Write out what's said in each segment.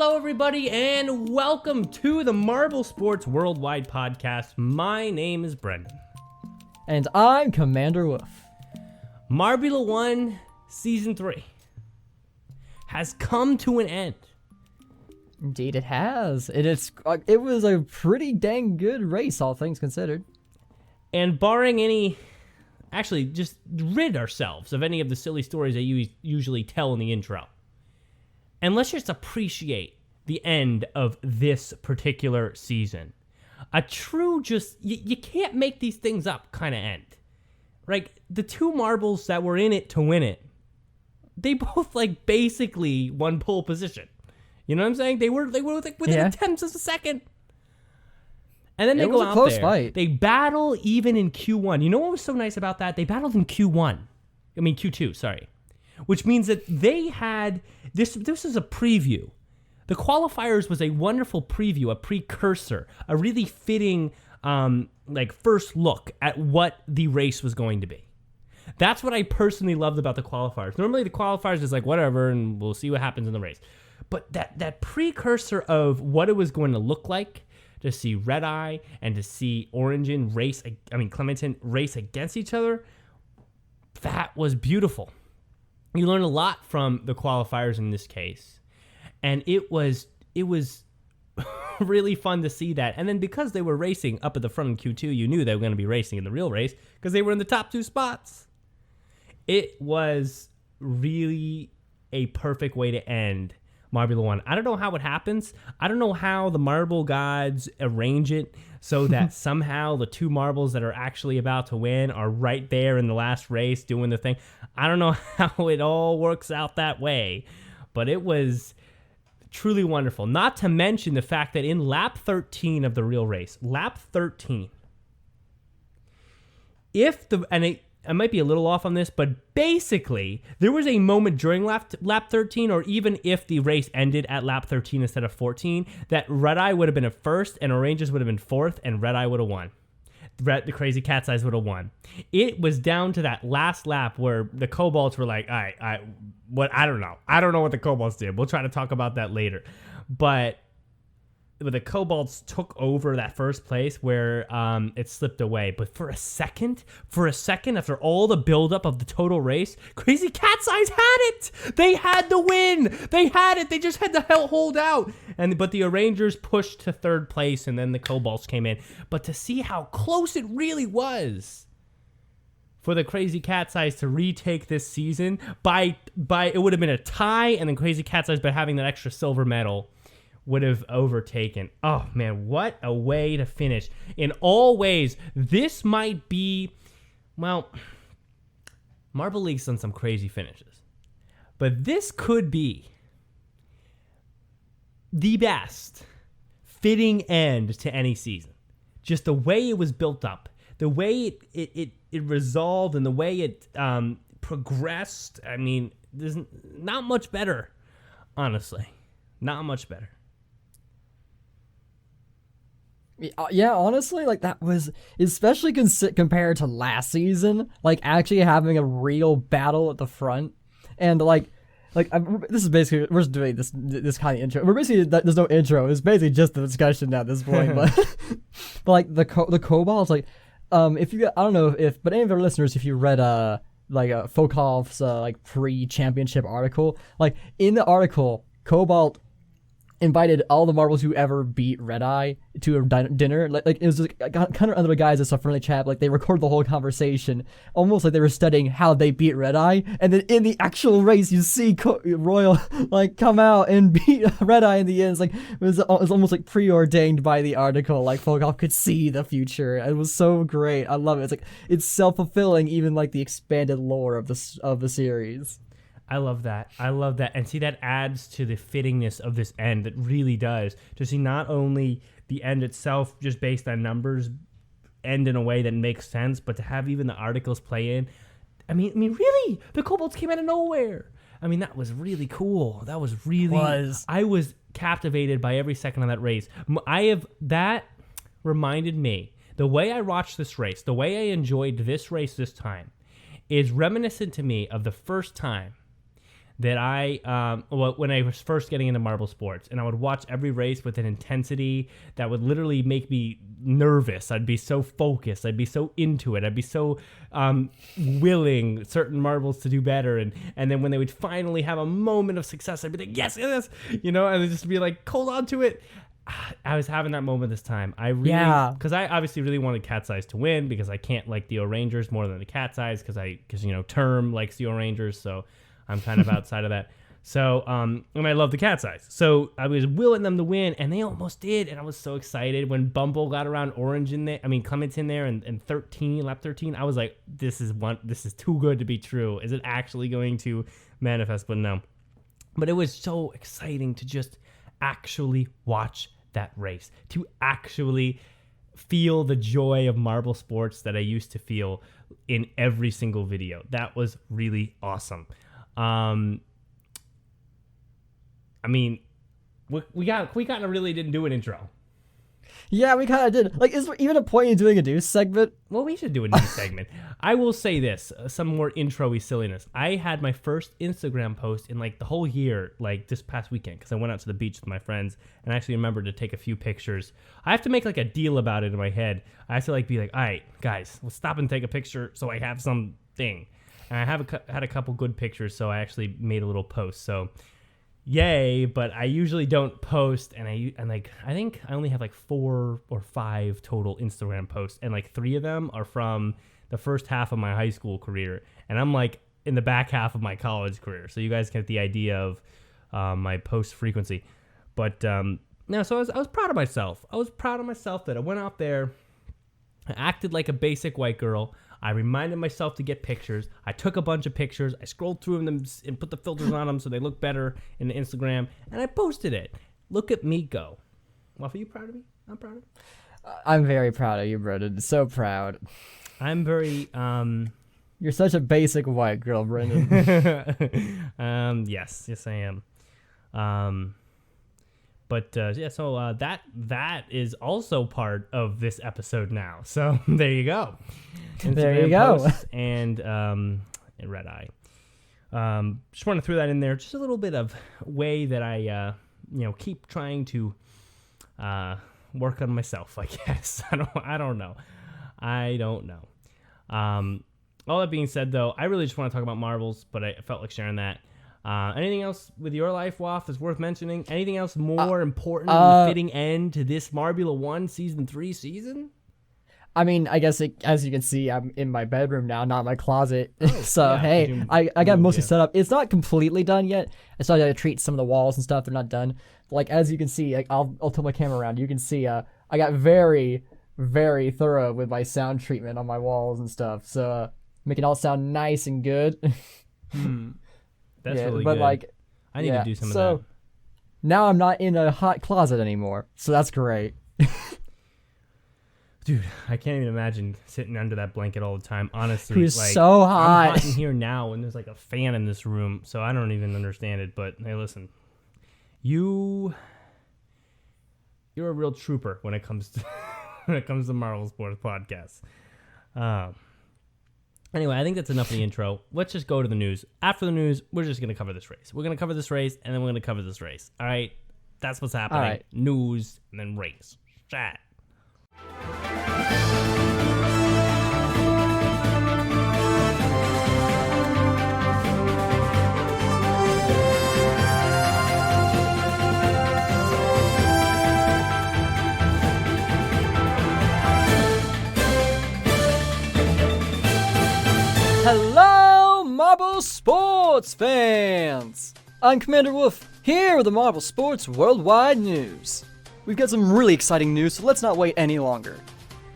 Hello, everybody, and welcome to the Marble Sports Worldwide podcast. My name is Brendan. And I'm Commander Wolf. Marbula 1 Season 3 has come to an end. Indeed it has. It was a pretty dang good race, all things considered. And barring any... Actually, just rid ourselves of any of the silly stories that you usually tell in the intro. And let's just appreciate the end of this particular season. A true you can't make these things up kind of end. Right? The two marbles that were in it to win it, they both basically won pole position. You know what I'm saying? They were within tenths of a second. And then they go out there. It was a close fight. They battle even in Q1. You know what was so nice about that? They battled in Q2, sorry. Which means that they had, this is a preview. The qualifiers was a wonderful preview, a precursor, a really fitting first look at what the race was going to be. That's what I personally loved about the qualifiers. Normally the qualifiers is whatever, and we'll see what happens in the race. But that precursor of what it was going to look like, to see Red Eye and to see Clementon race against each other, that was beautiful. You learn a lot from the qualifiers in this case, and it was really fun to see that. And then because they were racing up at the front in Q2, you knew they were going to be racing in the real race because they were in the top two spots. It was really a perfect way to end Marbula 1. I don't know how it happens. I don't know how the marble gods arrange it so that somehow the two marbles that are actually about to win are right there in the last race doing the thing. I don't know how it all works out that way, but it was truly wonderful. Not to mention the fact that in lap 13 of the real race, lap 13, I might be a little off on this, but basically, there was a moment during lap 13, or even if the race ended at lap 13 instead of 14, that Red Eye would have been at first, and Oranges would have been fourth, and Red Eye would have won. The Crazy Cat's Eyes would have won. It was down to that last lap where the Cobalts were like, all right, I don't know. I don't know what the Cobalts did. We'll try to talk about that later. But the Cobalts took over that first place where it slipped away. But for a second, after all the buildup of the total race, Crazy Cat's Eyes had it. They had the win. They had it. They just had to hold out. But the Rangers pushed to third place, and then the Cobalts came in. But to see how close it really was for the Crazy Cat's Eyes to retake this season, by it would have been a tie, and then Crazy Cat's Eyes, by having that extra silver medal, would have overtaken. Oh, man, what a way to finish. In all ways, this might be, well, Marble League's done some crazy finishes, but this could be the best fitting end to any season. Just the way it was built up, the way it resolved, and the way it progressed. I mean, there's not much better, honestly. Not much better. Yeah, honestly, that was, especially compared to last season, actually having a real battle at the front, and this is basically, we're just doing this kind of intro. We're basically, there's no intro. It's basically just the discussion at this point. but the Cobalts, if you, I don't know but any of our listeners, if you read Fokov's pre-championship article, in the article, Cobalt invited all the marbles who ever beat Red Eye to a dinner. It was just kind of under the guise of a friendly chat. They recorded the whole conversation, almost like they were studying how they beat Red Eye. And then in the actual race, you see Royal come out and beat Red Eye in the end. It was almost preordained by the article. Fogov could see the future. It was so great. I love it. It's self-fulfilling, even the expanded lore of the series. I love that. And see, that adds to the fittingness of this end. That really does. To see not only the end itself, just based on numbers, end in a way that makes sense, but to have even the articles play in. I mean, really, the Cobalts came out of nowhere. I mean, that was really cool. I was captivated by every second of that race. That reminded me, the way I watched this race, the way I enjoyed this race this time, is reminiscent to me of the first time that when I was first getting into marble sports, and I would watch every race with an intensity that would literally make me nervous. I'd be so focused. I'd be so into it. I'd be so willing certain marbles to do better. And then when they would finally have a moment of success, I'd be like, yes, yes, and I'd just be like, hold on to it. I was having that moment this time. Because I obviously really wanted Cat's Eyes to win, because I can't like the O'Rangers more than the Cat's Eyes, because Term likes the O'Rangers, so I'm kind of outside of that. So, and I love the Cat's Eyes. So I was willing them to win, and they almost did, and I was so excited when Bumble got around Clement's in there, and lap 13, I was like, this is too good to be true. Is it actually going to manifest? But no. But it was so exciting to just actually watch that race, to actually feel the joy of marble sports that I used to feel in every single video. That was really awesome. We kind of really didn't do an intro. Yeah, we kind of did. Like, is there even a point in doing a news segment? Well, we should do a news segment. I will say this, some more intro-y silliness. I had my first Instagram post in, like, the whole year, like, this past weekend, because I went out to the beach with my friends, and I actually remembered to take a few pictures. I have to make, like, a deal about it in my head. I have to, like, be like, all right, guys, let's stop and take a picture so I have something. And I had a couple good pictures, so I actually made a little post, so... Yay, but I usually don't post, and I think I only have like 4 or 5 total Instagram posts, and like 3 of them are from the first half of my high school career, and I'm like in the back half of my college career, so you guys get the idea of my post frequency. But no, so I was proud of myself. I was proud of myself that I went out there, I acted like a basic white girl. I reminded myself to get pictures. I took a bunch of pictures. I scrolled through them and put the filters on them so they look better in the Instagram, and I posted it. Look at me go. Well, are you proud of me? I'm proud of you. I'm very proud of you, Brendan. So proud. I'm very... You're such a basic white girl, Brendan. Yes, I am. So that is also part of this episode now. So there you go. Instagram there you go. And Red Eye. Just want to throw that in there. Just a little bit of way that I keep trying to work on myself, I guess. I don't know. All that being said, though, I really just want to talk about marbles, but I felt like sharing that. Anything else with your life, Waff, that's worth mentioning? Anything else more important and fitting end to this Marbula 1 Season 3 season? I mean, I guess as you can see, I'm in my bedroom now, not my closet. So, yeah, hey, I got mostly set up. It's not completely done yet. I still got to treat some of the walls and stuff. They're not done. Like, as you can see, like, I'll tilt my camera around. You can see I got very, very thorough with my sound treatment on my walls and stuff. So, make it all sound nice and good. That's really but good. Like, I need to do some of that. So, now I'm not in a hot closet anymore. So, that's great. Dude, I can't even imagine sitting under that blanket all the time. Honestly, it was so hot. I'm hot in here now, and there's like a fan in this room, so I don't even understand it. But hey, listen, you're a real trooper when it comes to Marvel Sports Podcasts. Anyway, I think that's enough of the intro. Let's just go to the news. After the news, we're just gonna cover this race. We're gonna cover this race, and then we're gonna cover this race. All right, that's what's happening. All right. News and then race. Chat. Hello, Marble Sports fans! I'm Commander Wolf, here with the Marble Sports Worldwide News. We've got some really exciting news, so let's not wait any longer.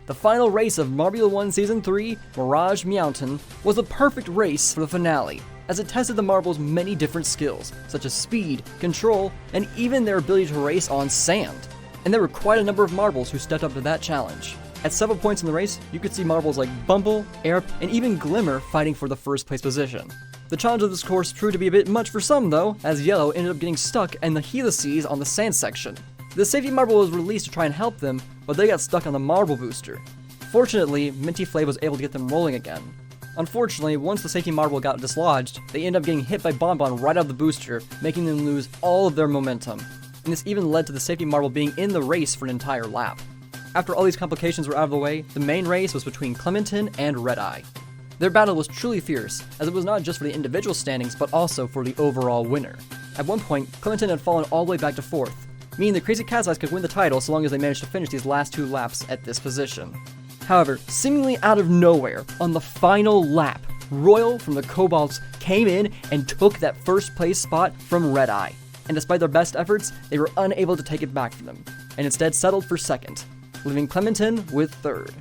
The final race of Marbula 1 Season 3, Mirage Mountain, was the perfect race for the finale, as it tested the Marble's many different skills, such as speed, control, and even their ability to race on sand. And there were quite a number of Marbles who stepped up to that challenge. At several points in the race, you could see Marbles like Bumble, Airp, and even Glimmer fighting for the first place position. The challenge of this course proved to be a bit much for some though, as Yellow ended up getting stuck in the helices on the sand section. The safety marble was released to try and help them, but they got stuck on the marble booster. Fortunately, Minty Flay was able to get them rolling again. Unfortunately, once the safety marble got dislodged, they ended up getting hit by Bonbon right out of the booster, making them lose all of their momentum. And this even led to the safety marble being in the race for an entire lap. After all these complications were out of the way, the main race was between Clementon and Redeye. Their battle was truly fierce, as it was not just for the individual standings, but also for the overall winner. At one point, Clementon had fallen all the way back to 4th, meaning the Crazy Cat's Eyes could win the title so long as they managed to finish these last 2 laps at this position. However, seemingly out of nowhere, on the final lap, Royal from the Cobalts came in and took that first place spot from Redeye. And despite their best efforts, they were unable to take it back from them, and instead settled for 2nd, leaving Clementon with 3rd.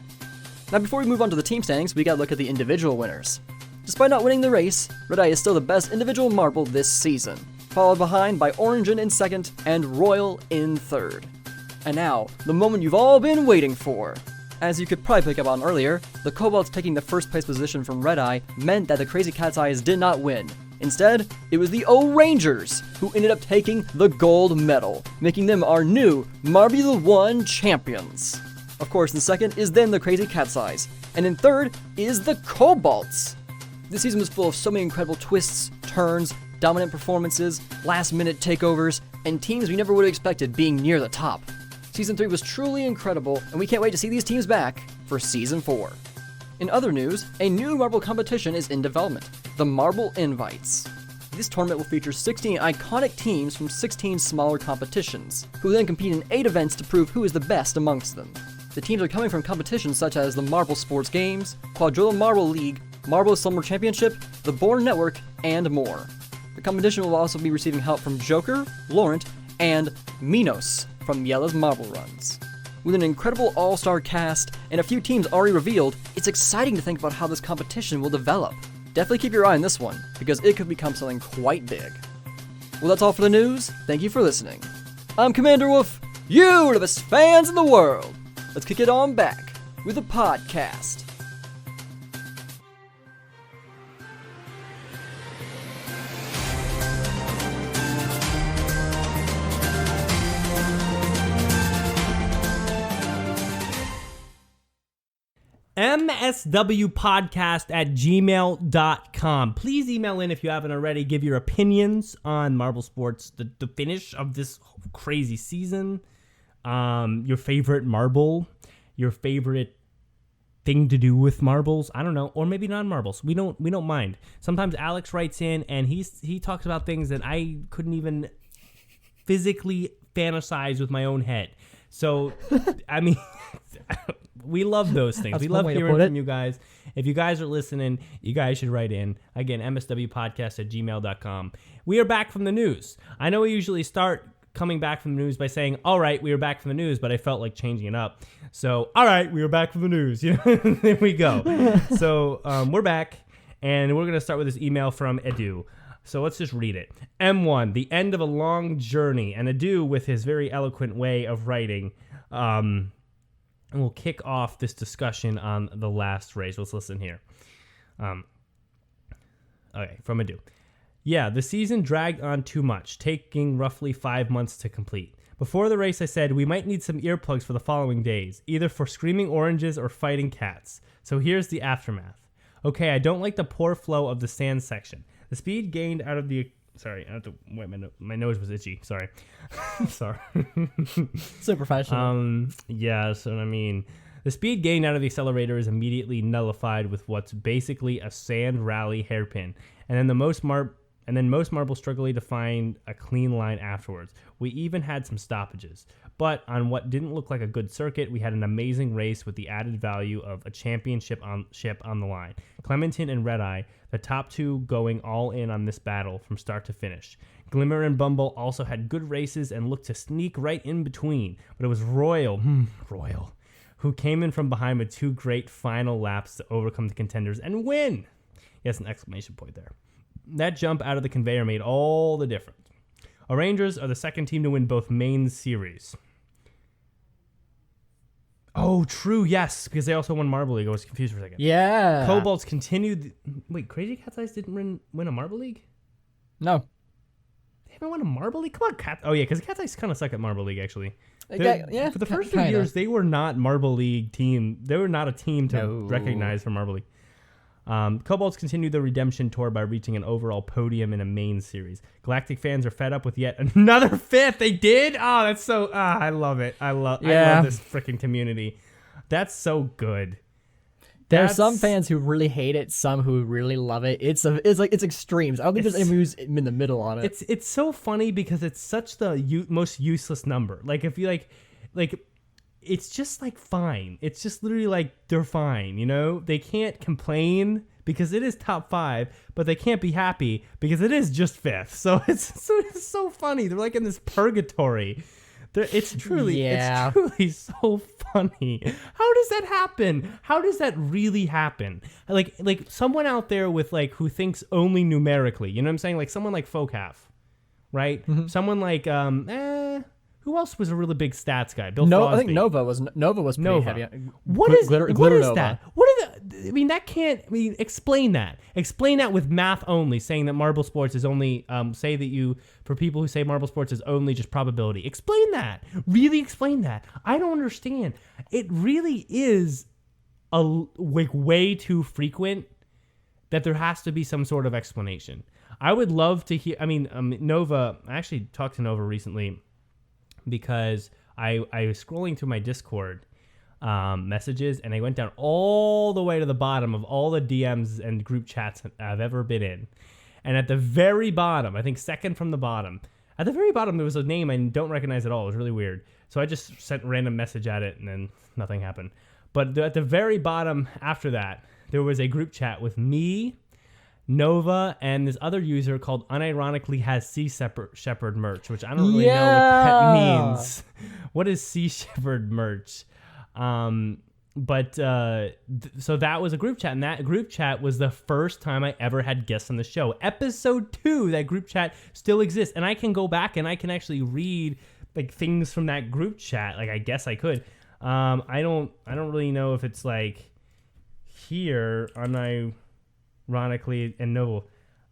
Now before we move on to the team standings, we gotta look at the individual winners. Despite not winning the race, Redeye is still the best individual marble this season, followed behind by Orangen in 2nd and Royal in 3rd. And now, the moment you've all been waiting for. As you could probably pick up on earlier, the Cobalts taking the first place position from Redeye meant that the Crazy Cat's Eyes did not win. Instead, it was the O-Rangers who ended up taking the gold medal, making them our new Marbula 1 champions. Of course, in 2nd is then the Crazy Cat's Eyes, and in 3rd is the Cobalts. This season was full of so many incredible twists, turns, dominant performances, last-minute takeovers, and teams we never would have expected being near the top. Season 3 was truly incredible, and we can't wait to see these teams back for Season 4. In other news, a new marble competition is in development, the Marble Invites. This tournament will feature 16 iconic teams from 16 smaller competitions, who then compete in 8 events to prove who is the best amongst them. The teams are coming from competitions such as the Marble Sports Games, Quadrilla Marble League, Marble Summer Championship, the Born Network, and more. The competition will also be receiving help from Joker, Laurent, and Minos from Yella's Marble Runs. With an incredible all-star cast and a few teams already revealed, it's exciting to think about how this competition will develop. Definitely keep your eye on this one, because it could become something quite big. Well, that's all for the news. Thank you for listening. I'm Commander Wolf. You are the best fans in the world. Let's kick it on back with the podcast. MSWpodcast@gmail.com. Please email in if you haven't already. Give your opinions on Marble Sports, the finish of this crazy season, your favorite marble, your favorite thing to do with marbles. I don't know, or maybe non-marbles. We don't mind. Sometimes Alex writes in and he talks about things that I couldn't even physically fantasize with my own head. So, I mean. We love those things. We love hearing from you guys. If you guys are listening, you guys should write in. Again, mswpodcast@gmail.com. We are back from the news. I know we usually start coming back from the news by saying, all right, we are back from the news, but I felt like changing it up. So, all right, we are back from the news. You know, there we go. So, we're back, and we're going to start with this email from Edu. So let's just read it. M1, the end of a long journey, and Edu, with his very eloquent way of writing, and we'll kick off this discussion on the last race. Let's listen here. Okay, from Adu. Yeah, the season dragged on too much, taking roughly 5 months to complete. Before the race, I said we might need some earplugs for the following days, either for screaming oranges or fighting cats. So here's the aftermath. Okay, I don't like the poor flow of the sand section. The speed gained out of the... Sorry, I have to wait. My nose was itchy. Sorry. Sorry. So professional. Yeah, so I mean, the speed gained out of the accelerator is immediately nullified with what's basically a sand rally hairpin, and then most marbles struggling to find a clean line afterwards. We even had some stoppages, but on what didn't look like a good circuit, we had an amazing race with the added value of a championship on the line. Clementon and Redeye, the top 2 going all in on this battle from start to finish. Glimmer and Bumble also had good races and looked to sneak right in between, but it was Royal, who came in from behind with 2 great final laps to overcome the contenders and win. Yes, an exclamation point there. That jump out of the conveyor made all the difference. Our Rangers are the second team to win both main series. Oh, true, yes, because they also won Marble League. I was confused for a second. Yeah. Cobalts continued... Wait, Crazy Cat's Eyes didn't win a Marble League? No. They haven't won a Marble League? Come on, Cat... Oh, yeah, because Cat's Eyes kind of suck at Marble League, actually. Yeah, for the first few years, they were not Marble League team. They were not a team to recognize for Marble League. Cobalts continue the redemption tour by reaching an overall podium in a main series. Galactic fans are fed up with yet another fifth. They did? Oh, that's so... I love it. I love this freaking community. That's so good. There are some fans who really hate it, some who really love it. It's extremes. I don't think there's anyone who's in the middle on it. It's so funny because it's such the most useless number. Like if you like it's just like fine. It's just literally like they're fine, you know? They can't complain because it is top 5, but they can't be happy because it is just 5th. So it's so funny. They're like in this purgatory. It's truly so funny. How does that happen? How does that really happen? Like someone out there with like who thinks only numerically. You know what I'm saying? Like someone like Folkhalf, right? Mm-hmm. Someone like who else was a really big stats guy? Bill Crosby. I think Nova was pretty heavy. What is that? Explain that. Explain that with math only, saying that Marble Sports is only for people who say Marble Sports is only just probability. Explain that. Really explain that. I don't understand. It really is way too frequent that there has to be some sort of explanation. I would love to hear. Nova. I actually talked to Nova recently, because I was scrolling through my Discord messages, and I went down all the way to the bottom of all the DMs and group chats I've ever been in. And at the very bottom, I think second from the bottom, at the very bottom, there was a name I don't recognize at all. It was really weird. So I just sent a random message at it, and then nothing happened. But at the very bottom after that, there was a group chat with me, Nova, and this other user called unironically has Sea Shepherd merch, which I don't really know what that means. What is Sea Shepherd merch? So that was a group chat, and that group chat was the first time I ever had guests on the show. Episode 2, that group chat still exists, and I can go back and I can actually read like things from that group chat. Like I guess I could. I don't really know if it's like here unironically and no.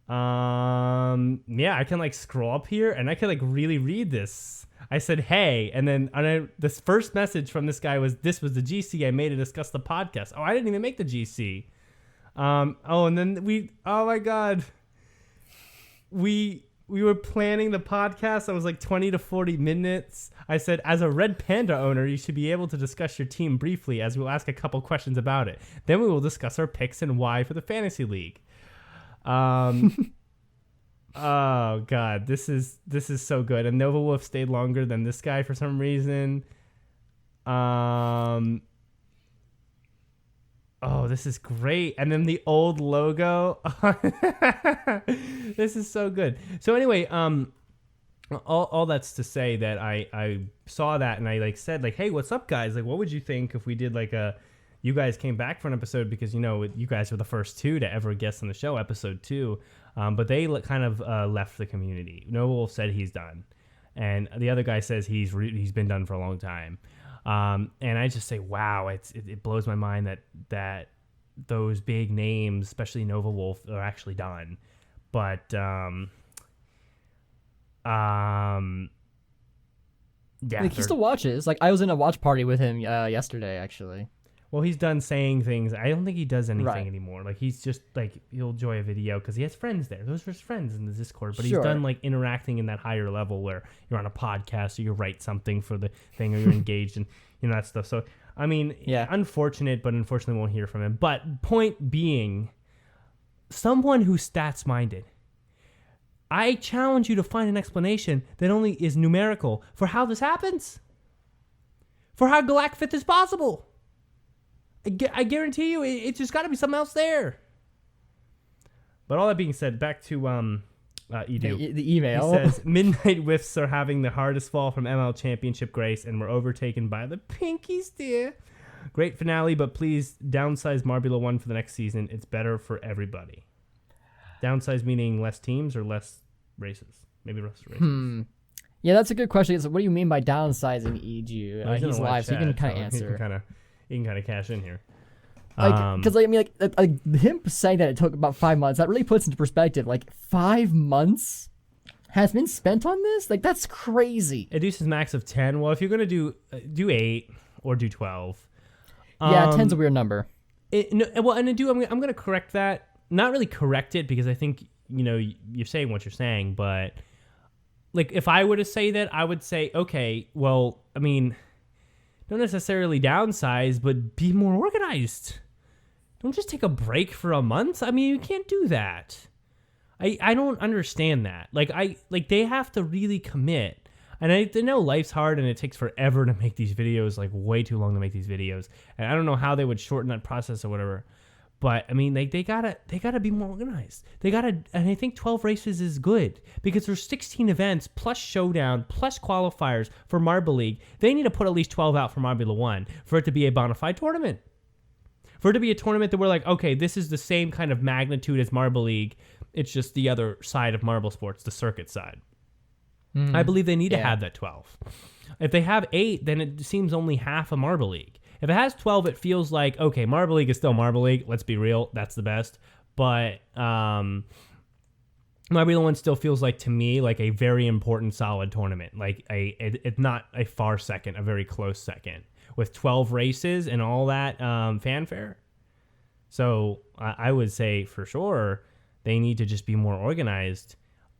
Yeah, I can like scroll up here and I can like really read this. I said, hey, and then this first message from this guy was, this was the GC I made to discuss the podcast. Oh, I didn't even make the GC. And then oh my God. We were planning the podcast. I was like 20 to 40 minutes. I said, as a Red Panda owner, you should be able to discuss your team briefly, as we'll ask a couple questions about it. Then we will discuss our picks and why for the fantasy league. Oh God, this is so good. And Nova Wolf stayed longer than this guy for some reason. Oh, this is great. And then the old logo. This is so good. So anyway, all that's to say that I saw that and I like said like, hey, what's up, guys? Like, what would you think if we did like you guys came back for an episode, because you guys were the first 2 to ever guest on the show, episode 2. But they kind of left the community. Noah Wolf said he's done, and the other guy says he's been done for a long time. And I just say, wow, it blows my mind that those big names, especially Nova Wolf, are actually done. But yeah, like he still watches. Like I was in a watch party with him yesterday, actually. Well, he's done saying things. I don't think he does anything anymore. Like he's just like, he'll enjoy a video because he has friends there. Those are his friends in the Discord. But he's done like interacting in that higher level where you're on a podcast or you write something for the thing or you're engaged in that stuff. So I mean, unfortunate, but unfortunately won't hear from him. But point being, someone who's stats minded, I challenge you to find an explanation that only is numerical for how this happens, for how Galact Fifth is possible. I guarantee you, it's just got to be something else there. But all that being said, back to Edu. The email. He says, Midnight Whiffs are having the hardest fall from ML Championship grace, and were overtaken by the Pinky Steer. Great finale, but please downsize Marbula 1 for the next season. It's better for everybody. Downsize meaning less teams or less races? Maybe less races. Yeah, that's a good question. What do you mean by downsizing, Edu? He's live, so he can kind of answer. You can kind of cash in here. Because him saying that it took about 5 months, that really puts into perspective. Like 5 months has been spent on this. Like that's crazy. Educe's max of 10. Well, if you're gonna do 8 or do 12. Yeah, 10's a weird number. No, well, and I do. I'm going to correct that. Not really correct it because I think you're saying what you're saying, but like if I were to say that, I would say, okay, well, I mean, don't necessarily downsize, but be more organized. Don't just take a break for a month. I mean, you can't do that. I don't understand that. Like they have to really commit. And I know life's hard and it takes forever to make these videos, like way too long to make these videos. And I don't know how they would shorten that process or whatever. But I mean, they gotta be more organized. And I think 12 races is good because there's 16 events plus showdown plus qualifiers for Marbula League. They need to put at least 12 out for Marbula 1 for it to be a bona fide tournament. For it to be a tournament that we're like, okay, this is the same kind of magnitude as Marbula League. It's just the other side of marble sports, the circuit side. I believe they need to have that 12. If they have 8, then it seems only half a Marbula League. If it has 12, it feels like, okay, Marbula League is still Marbula League. Let's be real. That's the best. But Marbula 1 still feels like, to me, like a very important, solid tournament. Like it's not a far second, a very close second. With 12 races and all that fanfare. So I would say for sure they need to just be more organized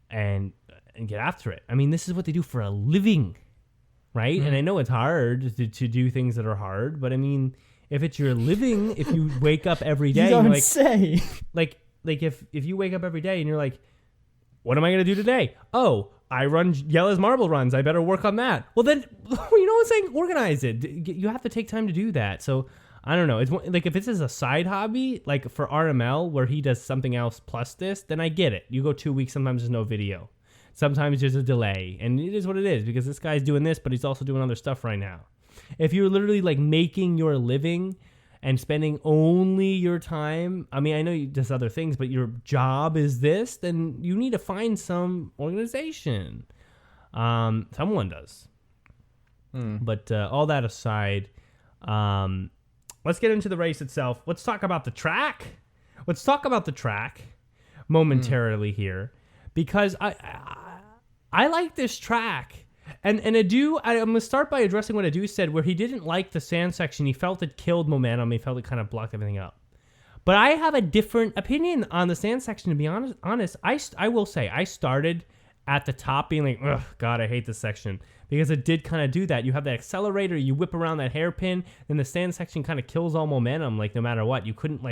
and get after it. I mean, this is what they do for a living, right? Mm-hmm. And I know it's hard to do things that are hard, but I mean, if it's your living, if you wake up every day, you don't like, say. like if you wake up every day and you're like, what am I going to do today? Oh, I run Yella's marble runs. I better work on that. Well, then, you know what I'm saying? Organize it. You have to take time to do that. So I don't know. It's like if this is a side hobby, like for RML, where he does something else plus this, then I get it. You go 2 weeks, sometimes there's no video. Sometimes there's a delay, and it is what it is because this guy's doing this, but he's also doing other stuff right now. If you're literally like making your living and spending only your time, I mean, I know you does other things, but your job is this, then you need to find some organization. Someone does. But all that aside, let's get into the race itself. Let's talk about the track. Let's talk about the track momentarily here, because I like this track. And I'm going to start by addressing what Adu said, where he didn't like the sand section. He felt it killed momentum. He felt it kind of blocked everything up. But I have a different opinion on the sand section, to be honest. I will say, I started at the top being like, ugh, God, I hate this section. Because it did kind of do that. You have that accelerator, you whip around that hairpin, and the sand section kind of kills all momentum, like no matter what. You couldn't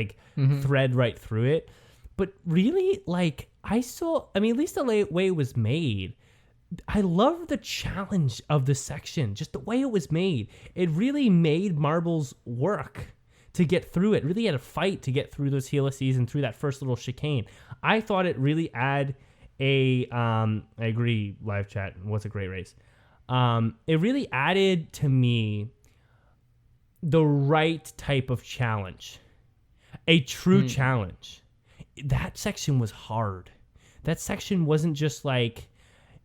thread right through it. But really, like, at least the way it was made, I love the challenge of the section, just the way it was made. It really made marbles work to get through it. Really had a fight to get through those helices and through that first little chicane. I thought it really I agree, live chat, what's a great race. It really added to me the right type of challenge, a true challenge. That section was hard. That section wasn't just like,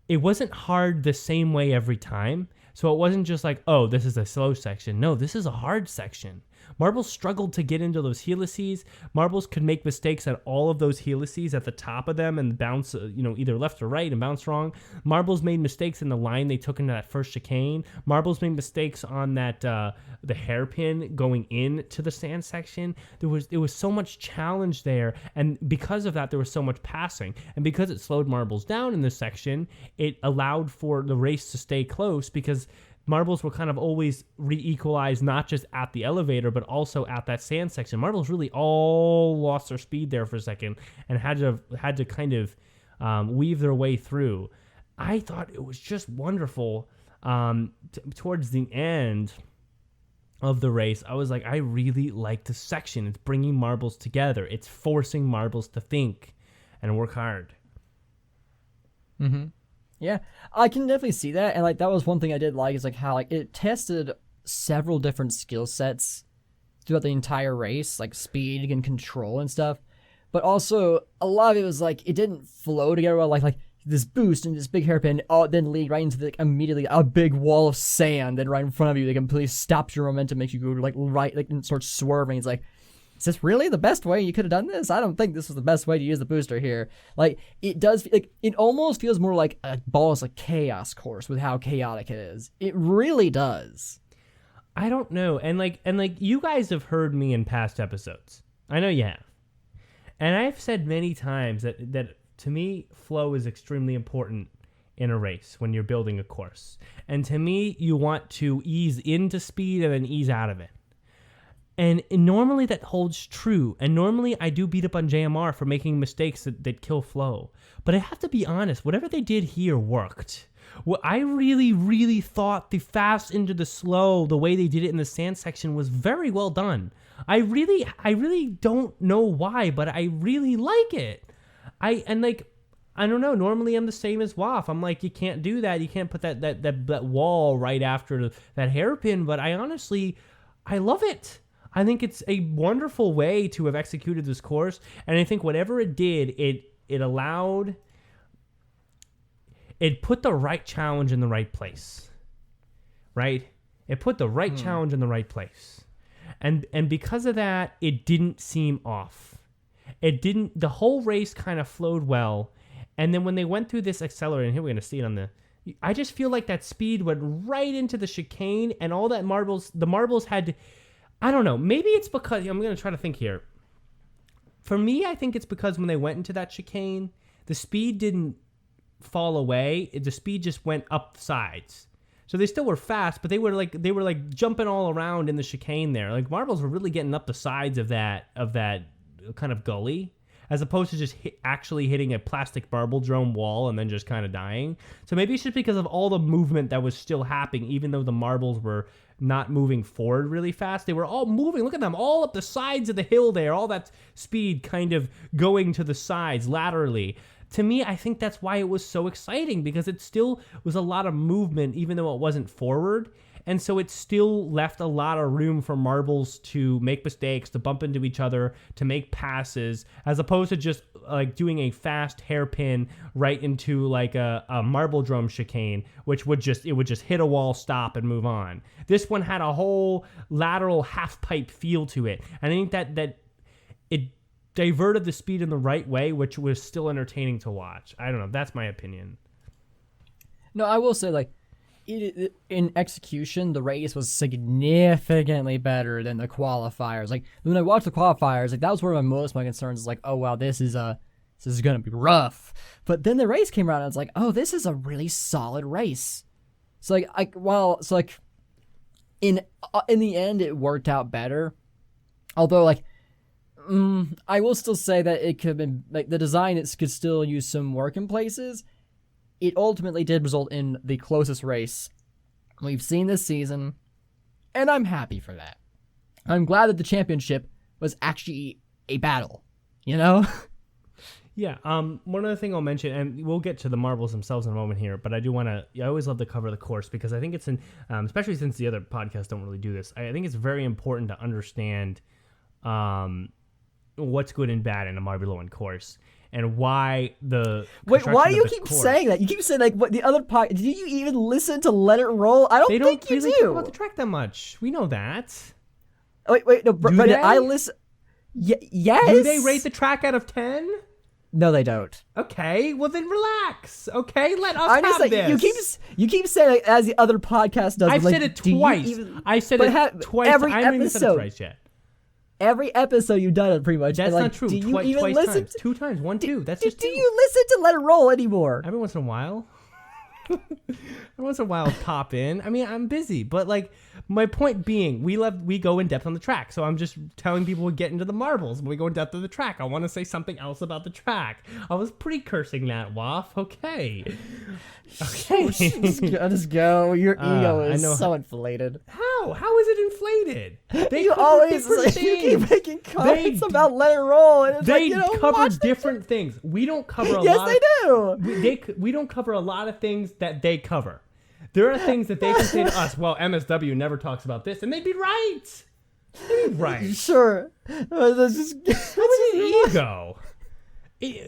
it wasn't hard the same way every time. So it wasn't just like, oh, this is a slow section. No, this is a hard section. Marbles struggled to get into those helices. Marbles could make mistakes at all of those helices at the top of them and bounce, either left or right and bounce wrong. Marbles made mistakes in the line they took into that first chicane. Marbles made mistakes on that the hairpin going into the sand section. There was so much challenge there, and because of that, there was so much passing. And because it slowed marbles down in this section, it allowed for the race to stay close because marbles were kind of always re-equalized, not just at the elevator, but also at that sand section. Marbles really all lost their speed there for a second and had to kind of weave their way through. I thought it was just wonderful. Towards the end of the race, I was like, I really like this section. It's bringing marbles together. It's forcing marbles to think and work hard. Mm-hmm. Yeah, I can definitely see that, and that was one thing I did like is how it tested several different skill sets throughout the entire race, like speed and control and stuff. But also a lot of it was it didn't flow together well, like this boost and this big hairpin, then lead right into immediately a big wall of sand, and right in front of you, that completely stops your momentum, makes you go right and start swerving. It's like, is this really the best way you could have done this? I don't think this was the best way to use the booster here. It does, it almost feels more like a Balls of Chaos course with how chaotic it is. It really does. I don't know. And like you guys have heard me in past episodes. I know you have. And I've said many times that to me, flow is extremely important in a race when you're building a course. And to me, you want to ease into speed and then ease out of it. And normally that holds true. And normally I do beat up on JMR for making mistakes that kill flow. But I have to be honest, whatever they did here worked. Well, I really, really thought the fast into the slow, the way they did it in the sand section, was very well done. I really don't know why, but I really like it. I don't know. Normally I'm the same as WAF. I'm like, you can't do that. You can't put that wall right after that hairpin. But I love it. I think it's a wonderful way to have executed this course. And I think whatever it did, it put the right challenge in the right place, right? It put the right challenge in the right place. And because of that, it didn't seem off. The whole race kind of flowed well. And then when they went through this accelerator, and here we're going to see it on I just feel like that speed went right into the chicane and all that the marbles had, I don't know, maybe it's because, I'm going to try to think here. For me, I think it's because when they went into that chicane, the speed didn't fall away. The speed just went up the sides. So they still were fast, but they were like jumping all around in the chicane there. Like marbles were really getting up the sides of that kind of gully, as opposed to just actually hitting a plastic marble drone wall and then just kind of dying. So maybe it's just because of all the movement that was still happening, even though the marbles were not moving forward really fast. They were all moving. Look at them, all up the sides of the hill there. All that speed kind of going to the sides laterally. To me, I think that's why it was so exciting, because it still was a lot of movement, even though it wasn't forward. And so it still left a lot of room for marbles to make mistakes, to bump into each other, to make passes, as opposed to just like doing a fast hairpin right into like a marble drum chicane, which would just hit a wall, stop, and move on. This one had a whole lateral half pipe feel to it. And I think that it diverted the speed in the right way, which was still entertaining to watch. I don't know. That's my opinion. No, I will say, like, in execution, the race was significantly better than the qualifiers. Like, when I watched the qualifiers, like, that was one of my concerns. Is like, oh wow, this is gonna be rough. But then the race came around, and it's like, oh, this is a really solid race. So like, in the end, it worked out better. Although, like, I will still say that it could have been, like, the design, it could still use some work in places. It ultimately did result in the closest race we've seen this season, and I'm happy for that. I'm glad that the championship was actually a battle, you know? Yeah, one other thing I'll mention, and we'll get to the marbles themselves in a moment here, but I always love to cover the course, because I think it's especially since the other podcasts don't really do this, I think it's very important to understand what's good and bad in a Marbula 1 course. And why Wait, why do you keep saying that? You keep saying, like, what the other did you even listen to Let It Roll? I don't think you do. They don't really talk about the track that much. We know that. Wait, no, Brendan, I listen. Yes. Do they rate the track out of 10? No, they don't. Okay, well then relax. Okay, let us have this. You keep saying, like, as the other podcast does. I've said it twice. I said it twice. Every I haven't even episode. said it twice yet. Every episode you've done it pretty much. That's like, not true. Do you even listen? Two times. One, two. That's just two. Do you listen to Let It Roll anymore? Every once in a while. Pop in. I mean, I'm busy, but like my point being, we go in depth on the track. So I'm just telling people we get into the marbles when we go in depth of the track. I want to say something else about the track. I was pre-cursing that, Waff. Okay. Just go. Your ego is so inflated. How is it inflated? You keep making comments about Let It Roll, and it's they like, cover different things. We don't cover a lot. Yes, they do. We don't cover a lot of things that they cover. There are things that they can say to us, well, MSW never talks about this, and they'd be right. They'd be right. Sure. That's an ego.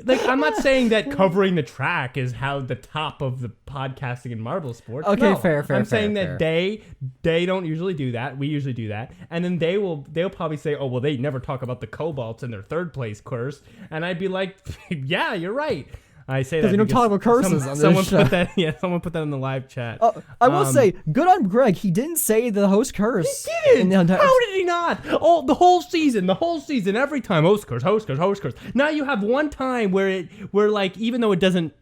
Like, I'm not saying that covering the track is how the top of the podcasting in marble sports. Okay, no, fair. I'm saying that they don't usually do that. We usually do that. And then they'll probably say, oh, well, they never talk about the cobalts in their third place course. And I'd be like, yeah, you're right. I say that because we don't talk about curses on this show. Someone put that in the live chat. I will say, good on Greg. He didn't say the host curse. He didn't. How did he not? Oh, the whole season, every time host curse. Now you have one time where like, even though it doesn't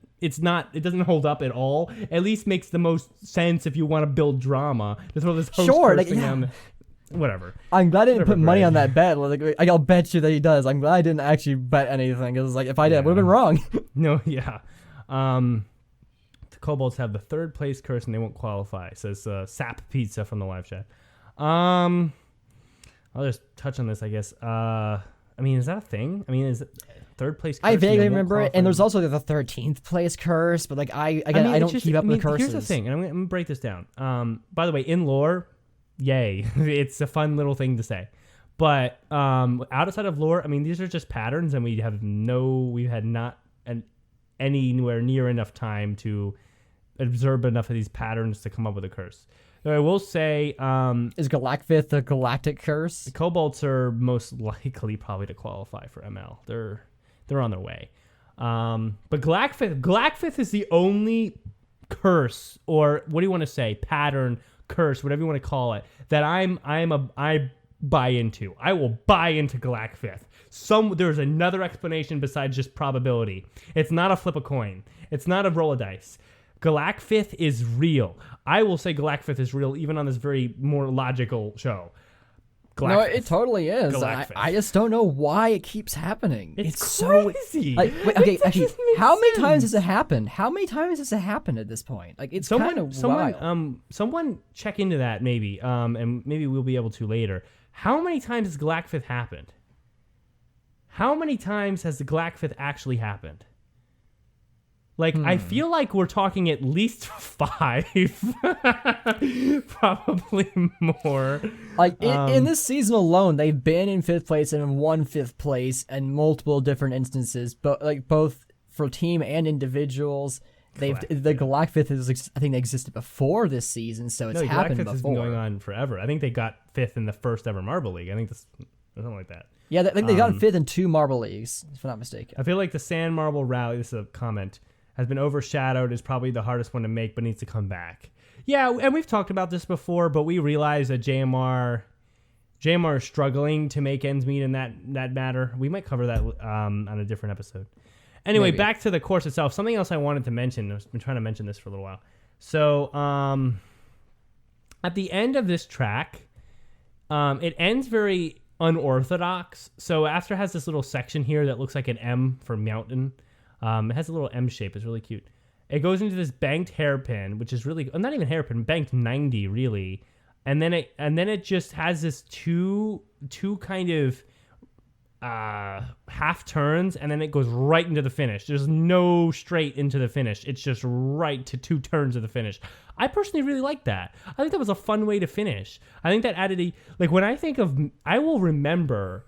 hold up at all, at least makes the most sense if you want to build drama to throw this host curse thing down. Whatever. I'm glad I didn't put money on that bet. Like, I'll bet you that he does. I'm glad I didn't actually bet anything. Because like, if I did, I would have been wrong. No, yeah. The Kobolds have the third place curse and they won't qualify. Says Sap Pizza from the live chat. I'll just touch on this, I guess. I mean, is that a thing? I mean, is it third place curse? I vaguely remember it. And there's also the 13th place curse. But like, I don't keep up with curses. Here's the thing, and I'm going to break this down. By the way, in lore, yay. It's a fun little thing to say. But outside of lore, I mean, these are just patterns, and we had not anywhere near enough time to observe enough of these patterns to come up with a curse. So I will say... is Galacfith the galactic curse? The Kobolds are most likely probably to qualify for ML. They're on their way. But Galacfith is the only curse, or what do you want to say, pattern, curse, whatever you want to call it, that I buy into. I will buy into Galacfith. There's another explanation besides just probability. It's not a flip a coin. It's not a roll of dice. Galacfith is real. I will say Galacfith is real even on this very more logical show. No, it totally is. I just don't know why it keeps happening. It's crazy. Like, wait, okay, actually, how many times has it happened? How many times has it happened at this point? Like, it's kind of wild. Someone check into that maybe, and maybe we'll be able to later. How many times has Galacfith happened? How many times has the Galacfith actually happened? Like, I feel like we're talking at least 5, probably more. Like, in this season alone, they've been in 5th place and won 5th place in multiple different instances, but like both for team and individuals. The Galacfith is, I think, they existed before this season, so it's happened before. Galacfith has been going on forever. I think they got 5th in the first ever Marble League. I think something like that. Yeah, I think they got 5th in 2 Marble Leagues, if I'm not mistaken. I feel like the Sand Marble Rally, this is a comment, has been overshadowed, is probably the hardest one to make, but needs to come back. Yeah, and we've talked about this before, but we realize that JMR is struggling to make ends meet in that matter. We might cover that on a different episode. Anyway, Maybe. Back to the course itself. Something else I wanted to mention. I've been trying to mention this for a little while. So, at the end of this track, it ends very unorthodox. So after it has this little section here that looks like an M for mountain. It has a little M shape. It's really cute. It goes into this banked hairpin, which is really not even hairpin, banked 90 really, and then it just has this two kind of half turns, and then it goes right into the finish. There's no straight into the finish. It's just right to 2 turns of the finish. I personally really like that. I think that was a fun way to finish. I think that added when I think of, I will remember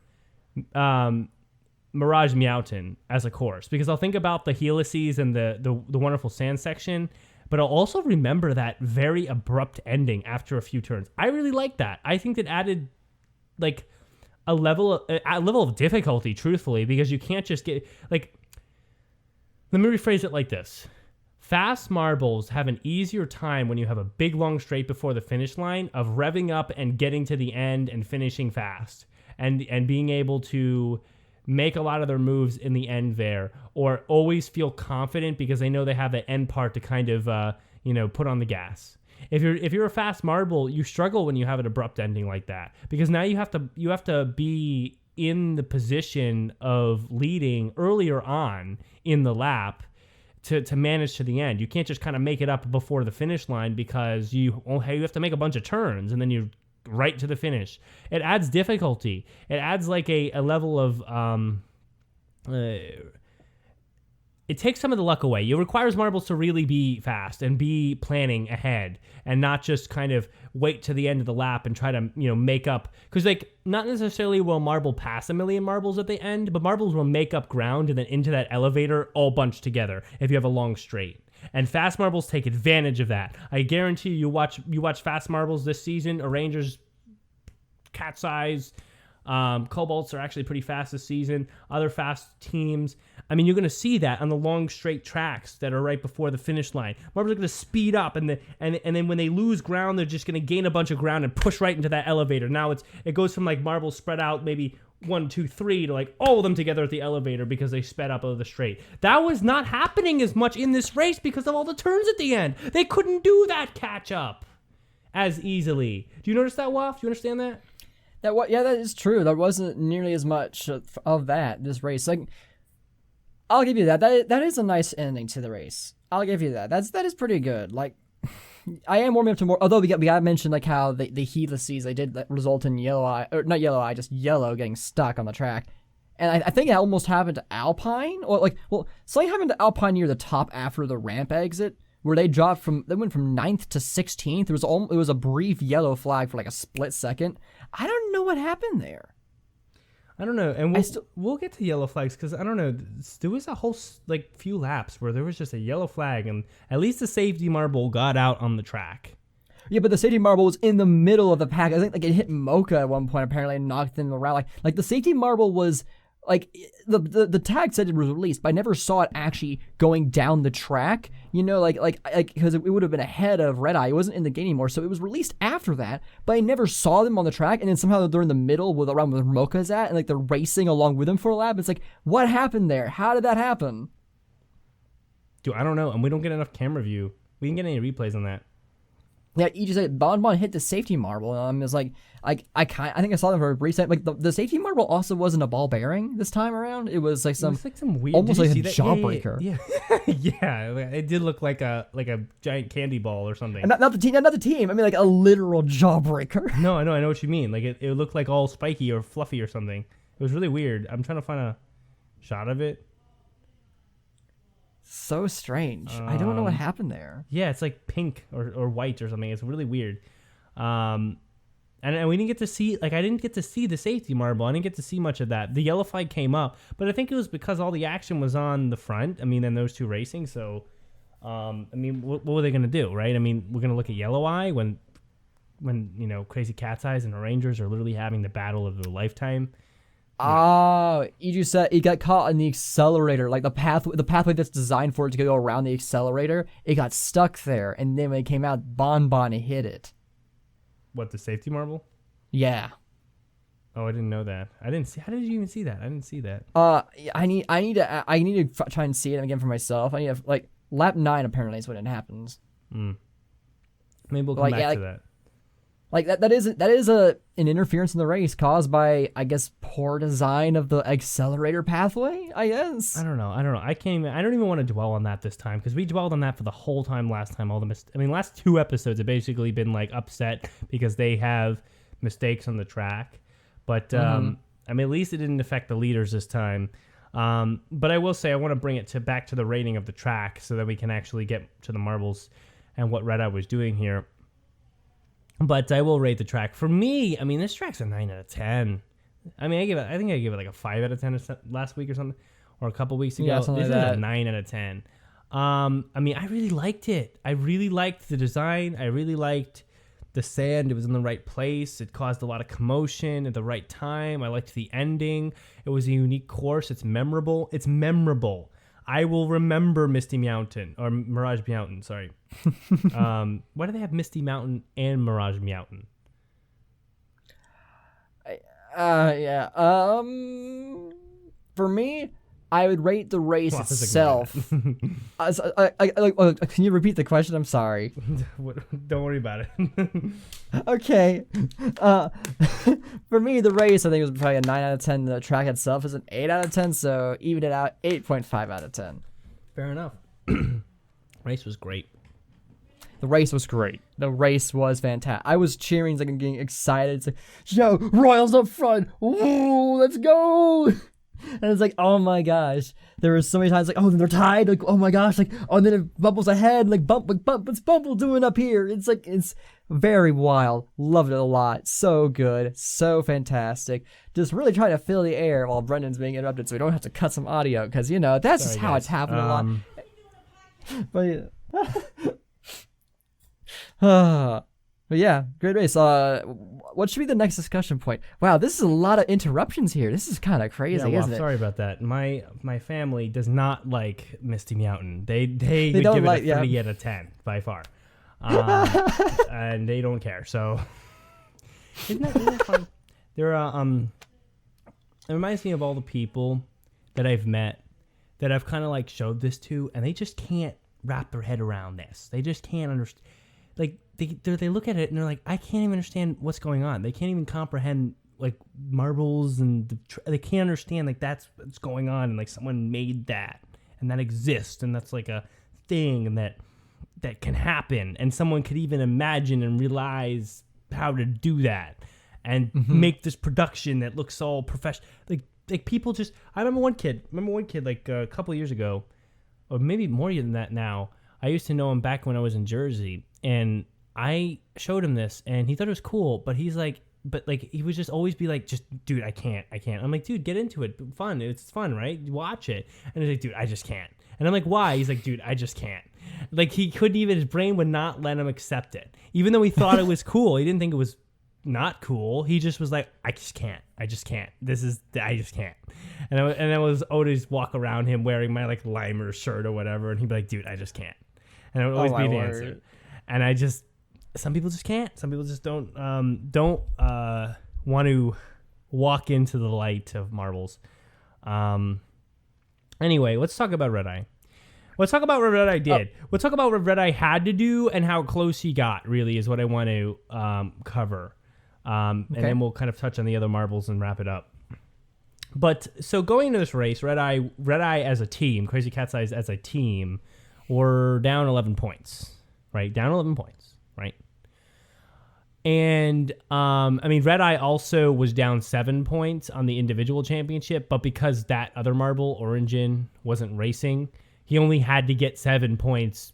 Mirage Meowton as a course, because I'll think about the helices and the wonderful sand section, but I'll also remember that very abrupt ending after a few turns. I really like that. I think that added like a level of difficulty, truthfully, because you can't just get like. Let me rephrase it like this: fast marbles have an easier time when you have a big long straight before the finish line of revving up and getting to the end and finishing fast, and being able to make a lot of their moves in the end there, or always feel confident because they know they have that end part to kind of put on the gas. If you're a fast marble, you struggle when you have an abrupt ending like that, because now you have to be in the position of leading earlier on in the lap to manage to the end. You can't just kind of make it up before the finish line, because you have to make a bunch of turns and then you right to the finish. It adds difficulty. It adds like a level of it takes some of the luck away. It requires marbles to really be fast and be planning ahead, and not just kind of wait to the end of the lap and try to make up, because like not necessarily will marble pass a million marbles at the end, but marbles will make up ground and then into that elevator all bunched together if you have a long straight. And fast marbles take advantage of that. I guarantee you watch fast marbles this season, Rangers, Cat's Eyes, Cobalts are actually pretty fast this season. Other fast teams, I mean, you're going to see that on the long straight tracks that are right before the finish line. Marbles are going to speed up, and then when they lose ground, they're just going to gain a bunch of ground and push right into that elevator. Now it goes from like marbles spread out maybe 1, 2, 3 to like all of them together at the elevator because they sped up over the straight. That was not happening as much in this race because of all the turns at the end. They couldn't do that catch up as easily. Do you notice that, Waff? Do you understand that? Yeah, that is true. There wasn't nearly as much of that this race. Like, I'll give you that. That is a nice ending to the race. I'll give you that. That is pretty good. Like, I am warming up to more. Although we got mentioned like how the heatlesses they did result in not yellow eye, just yellow getting stuck on the track. And I think it almost happened to Alpine, or like, well, something happened to Alpine near the top after the ramp exit, where they went from 9th to 16th. It was a brief yellow flag for like a split second. I don't know what happened there. I don't know, and we'll get to yellow flags because I don't know. There was a whole like few laps where there was just a yellow flag, and at least the safety marble got out on the track. Yeah, but the safety marble was in the middle of the pack. I think like it hit Mocha at one point apparently and knocked him around. Like the safety marble was like the tag said it was released, but I never saw it actually going down the track. You know, like because it would have been ahead of Red Eye. It wasn't in the game anymore, so it was released after that. But I never saw them on the track, and then somehow they're in the middle around where Mocha's at, and like they're racing along with him for a lap. It's like, what happened there? How did that happen? Dude, I don't know, and we don't get enough camera view. We didn't get any replays on that. Yeah, you just said Bonbon hit the safety marble, and it's like I think I saw them for a brief second. Like the safety marble also wasn't a ball bearing this time around. It was like some weird, almost like a jawbreaker. Yeah, yeah, it did look like a giant candy ball or something. And not the team. I mean, like a literal jawbreaker. No, I know what you mean. Like it looked like all spiky or fluffy or something. It was really weird. I'm trying to find a shot of it. So strange. I don't know what happened there. Yeah, it's like pink or white or something. It's really weird. And we didn't get to see, like, I didn't get to see the safety marble. I didn't get to see much of that. The yellow flag came up, but I think it was because all the action was on the front. I mean, and those two racing. So, I mean, what were they going to do, right? I mean, we're going to look at Yellow Eye when you know, Crazy Cat's Eyes and the Rangers are literally having the battle of their lifetime. Oh, you just said he got caught in the accelerator, like the pathway that's designed for it to go around the accelerator. It got stuck there, and then when it came out, Bonbon hit it. What, the safety marble? Yeah. Oh, I didn't know that. I didn't see. How did you even see that? I didn't see that. I need to try and see it again for myself. I need to, like, lap 9 apparently is when it happens. Maybe we'll come back to that. Like that is an interference in the race caused by, I guess, poor design of the accelerator pathway, I guess. I don't know. I don't even want to dwell on that this time because we dwelled on that for the whole time last time. Last 2 episodes have basically been like upset because they have mistakes on the track. But I mean, at least it didn't affect the leaders this time. But I will say I want to bring it back to the rating of the track so that we can actually get to the marbles and what Red Eye was doing here. But I will rate the track. For me, I mean, this track's a 9 out of 10. I mean, I think I gave it like a 5 out of 10 last week or something, or a couple weeks ago. Yeah, this is a 9 out of 10. I mean, I really liked it. I really liked the design. I really liked the sand. It was in the right place. It caused a lot of commotion at the right time. I liked the ending. It was a unique course. It's memorable. I will remember Misty Mountain, or Mirage Mountain, sorry. Why do they have Misty Mountain and Mirage Mountain? Yeah. For me, I would rate the race itself. Can you repeat the question? I'm sorry. Don't worry about it. Okay. For me, the race, I think it was probably a 9 out of 10. The track itself is an 8 out of 10, so even it out, 8.5 out of 10. Fair enough. Race was great. The race was great. The race was fantastic. I was cheering, like, and getting excited. It's like, yo, Royals up front. Ooh, let's go. And it's like, oh my gosh. There were so many times like, oh, then they're tied. Like, oh my gosh. Like, oh, and then it bubbles ahead. Like, what's Bumble doing up here? It's like, it's very wild. Loved it a lot. So good. So fantastic. Just really trying to fill the air while Brendan's being interrupted so we don't have to cut some audio. Because, you know, that's just how it's happened a lot. But, yeah. But yeah, great race. What should be the next discussion point? Wow, this is a lot of interruptions here. This is kind of crazy, Yeah, well, isn't it? sorry about that. My family does not like Misty Mountain. They would don't give like- it a 3 out of 10 by far, and they don't care. So isn't that fun? There it reminds me of all the people that I've met that I've kind of like showed this to, and they just can't wrap their head around this. They just can't understand. Like they look at it and they're like, I can't even understand what's going on. They can't even comprehend like marbles, and they can't understand like that's what's going on, and like someone made that and that exists, and that's like a thing, and that can happen, and someone could even imagine and realize how to do that and make this production that looks all professional. Like people just. I remember one kid like a couple of years ago, or maybe more than that now. I used to know him back when I was in Jersey, and I showed him this, and he thought it was cool, but he's like, he would just always be like, just, dude, I can't. I'm like, dude, get into it. Fun. It's fun, right? Watch it. And he's like, dude, I just can't. And I'm like, why? He's like, dude, I just can't. Like, he couldn't even, his brain would not let him accept it. Even though he thought it was cool, he didn't think it was not cool. He just was like, I just can't. I just can't. I just can't. And I was always walk around him wearing my like Limer shirt or whatever, and he'd be like, dude, I just can't. And it would always be the answer. And some people just can't. Some people just don't want to walk into the light of marbles. Anyway, let's talk about Red Eye. Let's talk about what Red Eye did. Let's talk about what Red Eye had to do and how close he got, really, is what I want to cover. And then we'll kind of touch on the other marbles and wrap it up. But so going into this race, Red Eye as a team, Crazy Cat's Eyes as a team, were down 11 points, right? Down 11 points, right? And, I mean, Red Eye also was down 7 points on the individual championship, but because that other marble, Origin, wasn't racing, he only had to get 7 points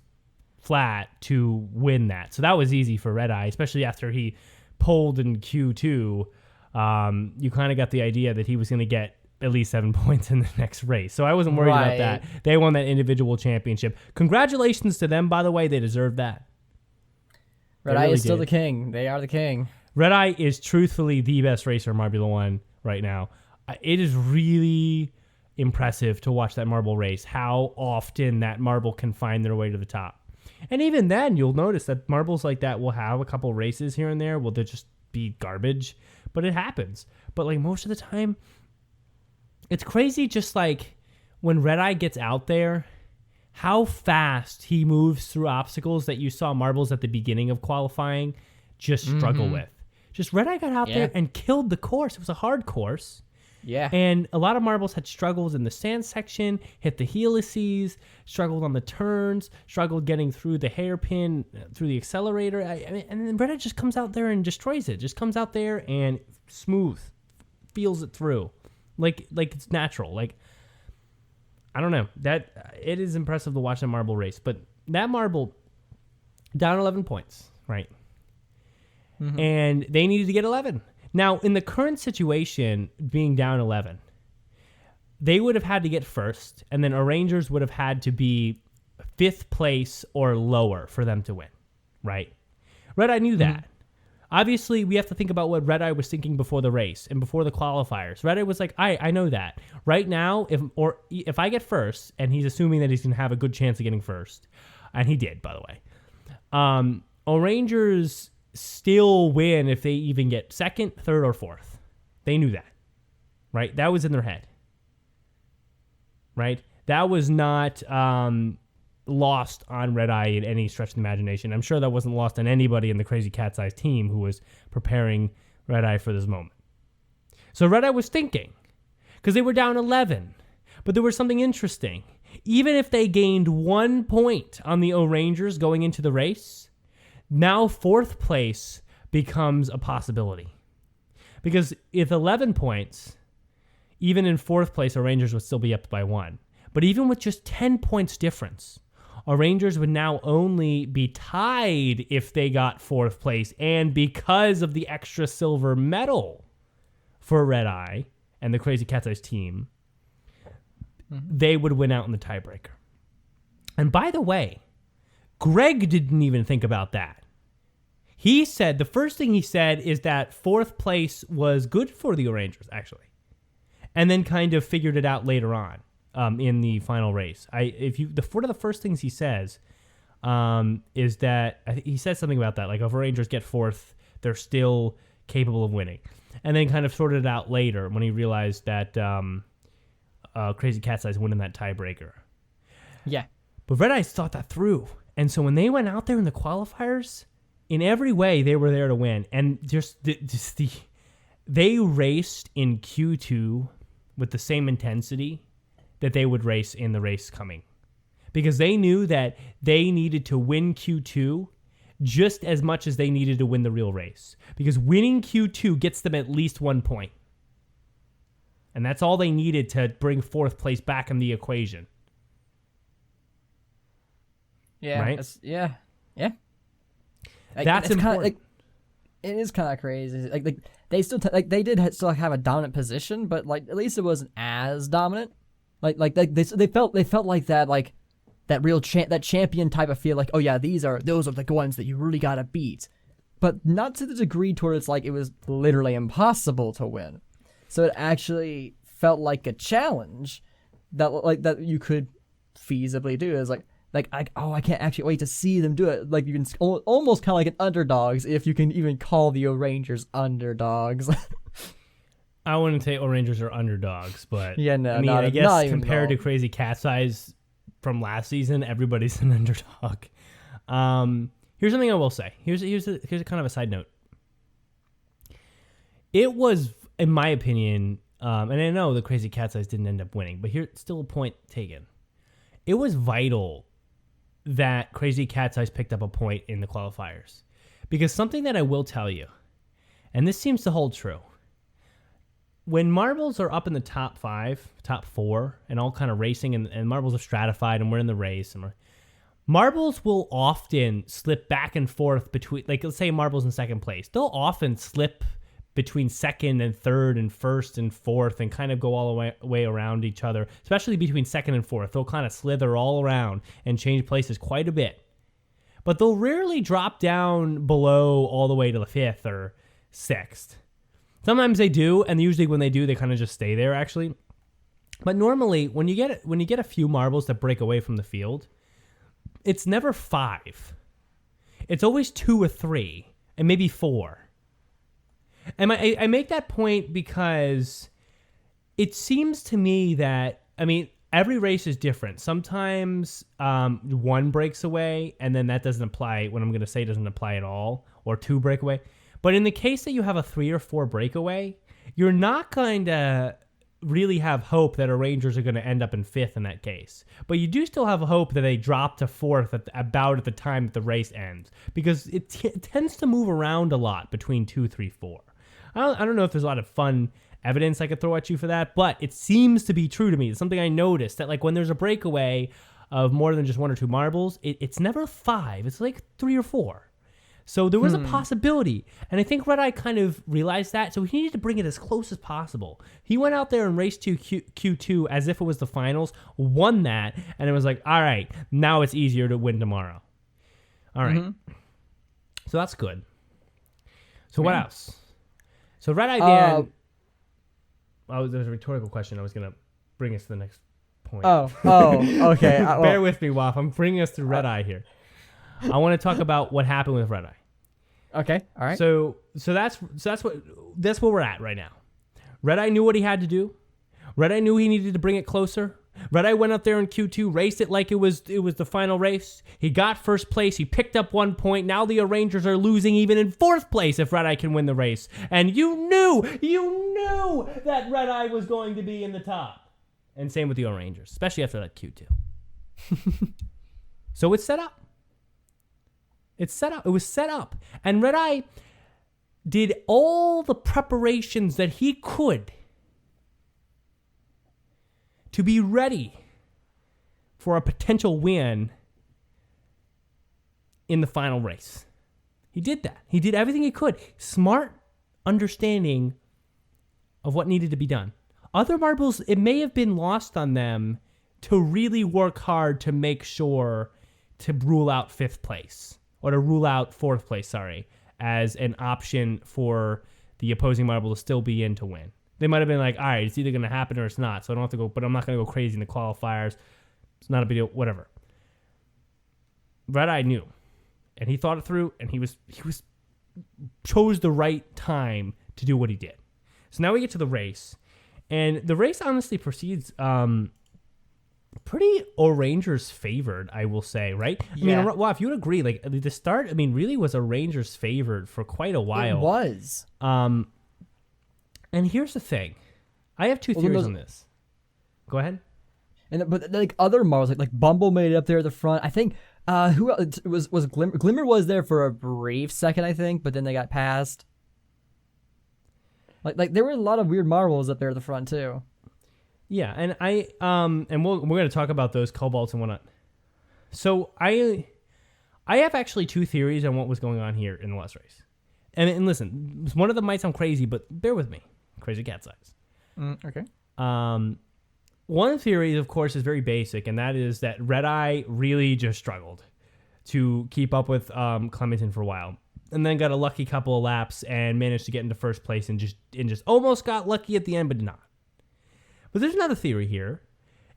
flat to win that. So that was easy for Red Eye, especially after he pulled in Q2. You kind of got the idea that he was going to get at least 7 points in the next race. So I wasn't worried about that. They won that individual championship. Congratulations to them, by the way. They deserved that. Red Eye is still the king. They are the king. Red Eye is truthfully the best racer in Marbula 1 right now. It is really impressive to watch that marble race, how often that marble can find their way to the top. And even then, you'll notice that marbles like that will have a couple races here and there. Will they just be garbage? But it happens. But like most of the time, it's crazy just like when Red Eye gets out there, how fast he moves through obstacles that you saw marbles at the beginning of qualifying just struggle with. Just Red Eye got out there and killed the course. It was a hard course. Yeah. And a lot of marbles had struggles in the sand section, hit the helices, struggled on the turns, struggled getting through the hairpin, through the accelerator. And then Red Eye just comes out there and destroys it. Just comes out there and smooth, feels it through. Like it's natural. Like, I don't know. That it is impressive to watch that marble race. But that marble, down 11 points, right? And they needed to get 11. Now, in the current situation, being down 11, they would have had to get first, and then Arrangers would have had to be 5th place or lower for them to win, right? Red Eye knew that. Obviously, we have to think about what Red Eye was thinking before the race and before the qualifiers. Red Eye was like, I know that. Right now, if I get first, and he's assuming that he's going to have a good chance of getting first, and he did, by the way, Arrangers still win if they even get second, third, or fourth. They knew that, right? That was in their head, right? That was not lost on Red Eye in any stretch of the imagination. I'm sure that wasn't lost on anybody in the Crazy Cat's Eyes team who was preparing Red Eye for this moment. So Red Eye was thinking, because they were down 11, but there was something interesting. Even if they gained 1 point on the O'Rangers going into the race, now 4th place becomes a possibility. Because if 11 points, even in 4th place, O'Rangers would still be up by 1. But even with just 10 points difference, O'Rangers would now only be tied if they got 4th place. And because of the extra silver medal for Red Eye and the Crazy Cat's Eyes team, they would win out in the tiebreaker. And by the way, Greg didn't even think about that. He said the first thing he said is that fourth place was good for the Rangers, actually, and then kind of figured it out later on in the final race. One of the first things he says is that he says something about that, like if Rangers get fourth, they're still capable of winning, and then kind of sorted it out later when he realized that Crazy Cat's Eyes winning that tiebreaker. Yeah. But Red Eyes thought that through, and so when they went out there in the qualifiers, in every way, they were there to win. And they raced in Q2 with the same intensity that they would race in the race coming. Because they knew that they needed to win Q2 just as much as they needed to win the real race. Because winning Q2 gets them at least 1 point. And that's all they needed to bring fourth place back in the equation. Yeah. Right? Yeah. That's important. It is kind of crazy. Like they still they did still have a dominant position, but like at least it wasn't as dominant. They felt like that, like that real that champion type of feel. Like, oh yeah, those are the ones that you really gotta beat, but not to the degree towards like it was literally impossible to win. So it actually felt like a challenge that you could feasibly do. Is I can't actually wait to see them do it. Like you can almost kind of like an underdogs, if you can even call the Rangers underdogs. I wouldn't say Rangers are underdogs, but yeah, no, I mean, I guess compared to Crazy Cat's Eyes from last season, everybody's an underdog. Here's something I will say. Here's a kind of a side note. It was, in my opinion, and I know the Crazy Cat's Eyes didn't end up winning, but here's still a point taken. It was vital that Crazy Cat's Eyes picked up a point in the qualifiers. Because something that I will tell you, and this seems to hold true, when marbles are up in the top 5, top 4, and all kind of racing, and marbles are stratified, and we're in the race, and marbles will often slip back and forth between, like let's say marbles in second place, they'll often slip between second and third and first and fourth and kind of go all the way around each other, especially between second and fourth. They'll kind of slither all around and change places quite a bit. But they'll rarely drop down below all the way to the fifth or sixth. Sometimes they do, and usually when they do, they kind of just stay there, actually. But normally, when you get a few marbles that break away from the field, it's never 5. It's always 2 or 3, and maybe 4. And I make that point because it seems to me that, I mean, every race is different. Sometimes one breaks away, and then that doesn't apply. What I'm going to say doesn't apply at all, or 2 break away. But in the case that you have a 3 or 4 breakaway, you're not going to really have hope that Rangers are going to end up in 5th in that case. But you do still have hope that they drop to 4th about at the time that the race ends, because it tends to move around a lot between 2, 3, 4. I don't know if there's a lot of fun evidence I could throw at you for that, but it seems to be true to me. It's something I noticed, that like when there's a breakaway of more than just 1 or 2 marbles, it's never 5. It's like 3 or 4. So there was a possibility, and I think Red Eye kind of realized that, so he needed to bring it as close as possible. He went out there and raced to Q2 as if it was the finals, won that, and it was like, all right, now it's easier to win tomorrow. All right. So that's good. So what else? So Red Eye Dan... there was a rhetorical question. I was going to bring us to the next point. Okay. Bear with me, Waff. I'm bringing us to Red Eye here. I want to talk about what happened with Red Eye. Okay, all right. So that's where we're at right now. Red Eye knew what he had to do. Red Eye knew he needed to bring it closer. Red Eye went up there in Q2, raced it like it was the final race. He got first place. He picked up 1 point. Now the Rangers are losing even in 4th place if Red Eye can win the race. And you knew that Red Eye was going to be in the top. And same with the Rangers, especially after that Q2. So it's set up. It was set up. And Red Eye did all the preparations that he could to be ready for a potential win in the final race. He did that. He did everything he could. Smart understanding of what needed to be done. Other marbles, it may have been lost on them to really work hard to make sure to rule out 5th place, or to rule out 4th place, as an option for the opposing marble to still be in to win. They might have been like, all right, it's either going to happen or it's not. So I don't have to go, but I'm not going to go crazy in the qualifiers. It's not a big deal, whatever. Red Eye knew, and he thought it through, and he chose the right time to do what he did. So now we get to the race, and the race honestly proceeds pretty O'Rangers favored, I will say, right? Yeah. I mean, well, if you would agree, like the start, I mean, really was O'Rangers favored for quite a while. It was. And here's the thing, I have two theories on this. Go ahead. But like other marbles, like Bumble made it up there at the front. I think who else? It was Glimmer. Glimmer was there for a brief second, I think, but then they got passed. Like there were a lot of weird marbles up there at the front too. Yeah, and we're going to talk about those cobalts and whatnot. So I have actually two theories on what was going on here in the last race. And listen, one of them might sound crazy, but bear with me. Crazy cat size. Okay. One theory, of course, is very basic, and that is that Red Eye really just struggled to keep up with Clementon for a while, and then got a lucky couple of laps and managed to get into first place and just almost got lucky at the end, but did not. But there's another theory here.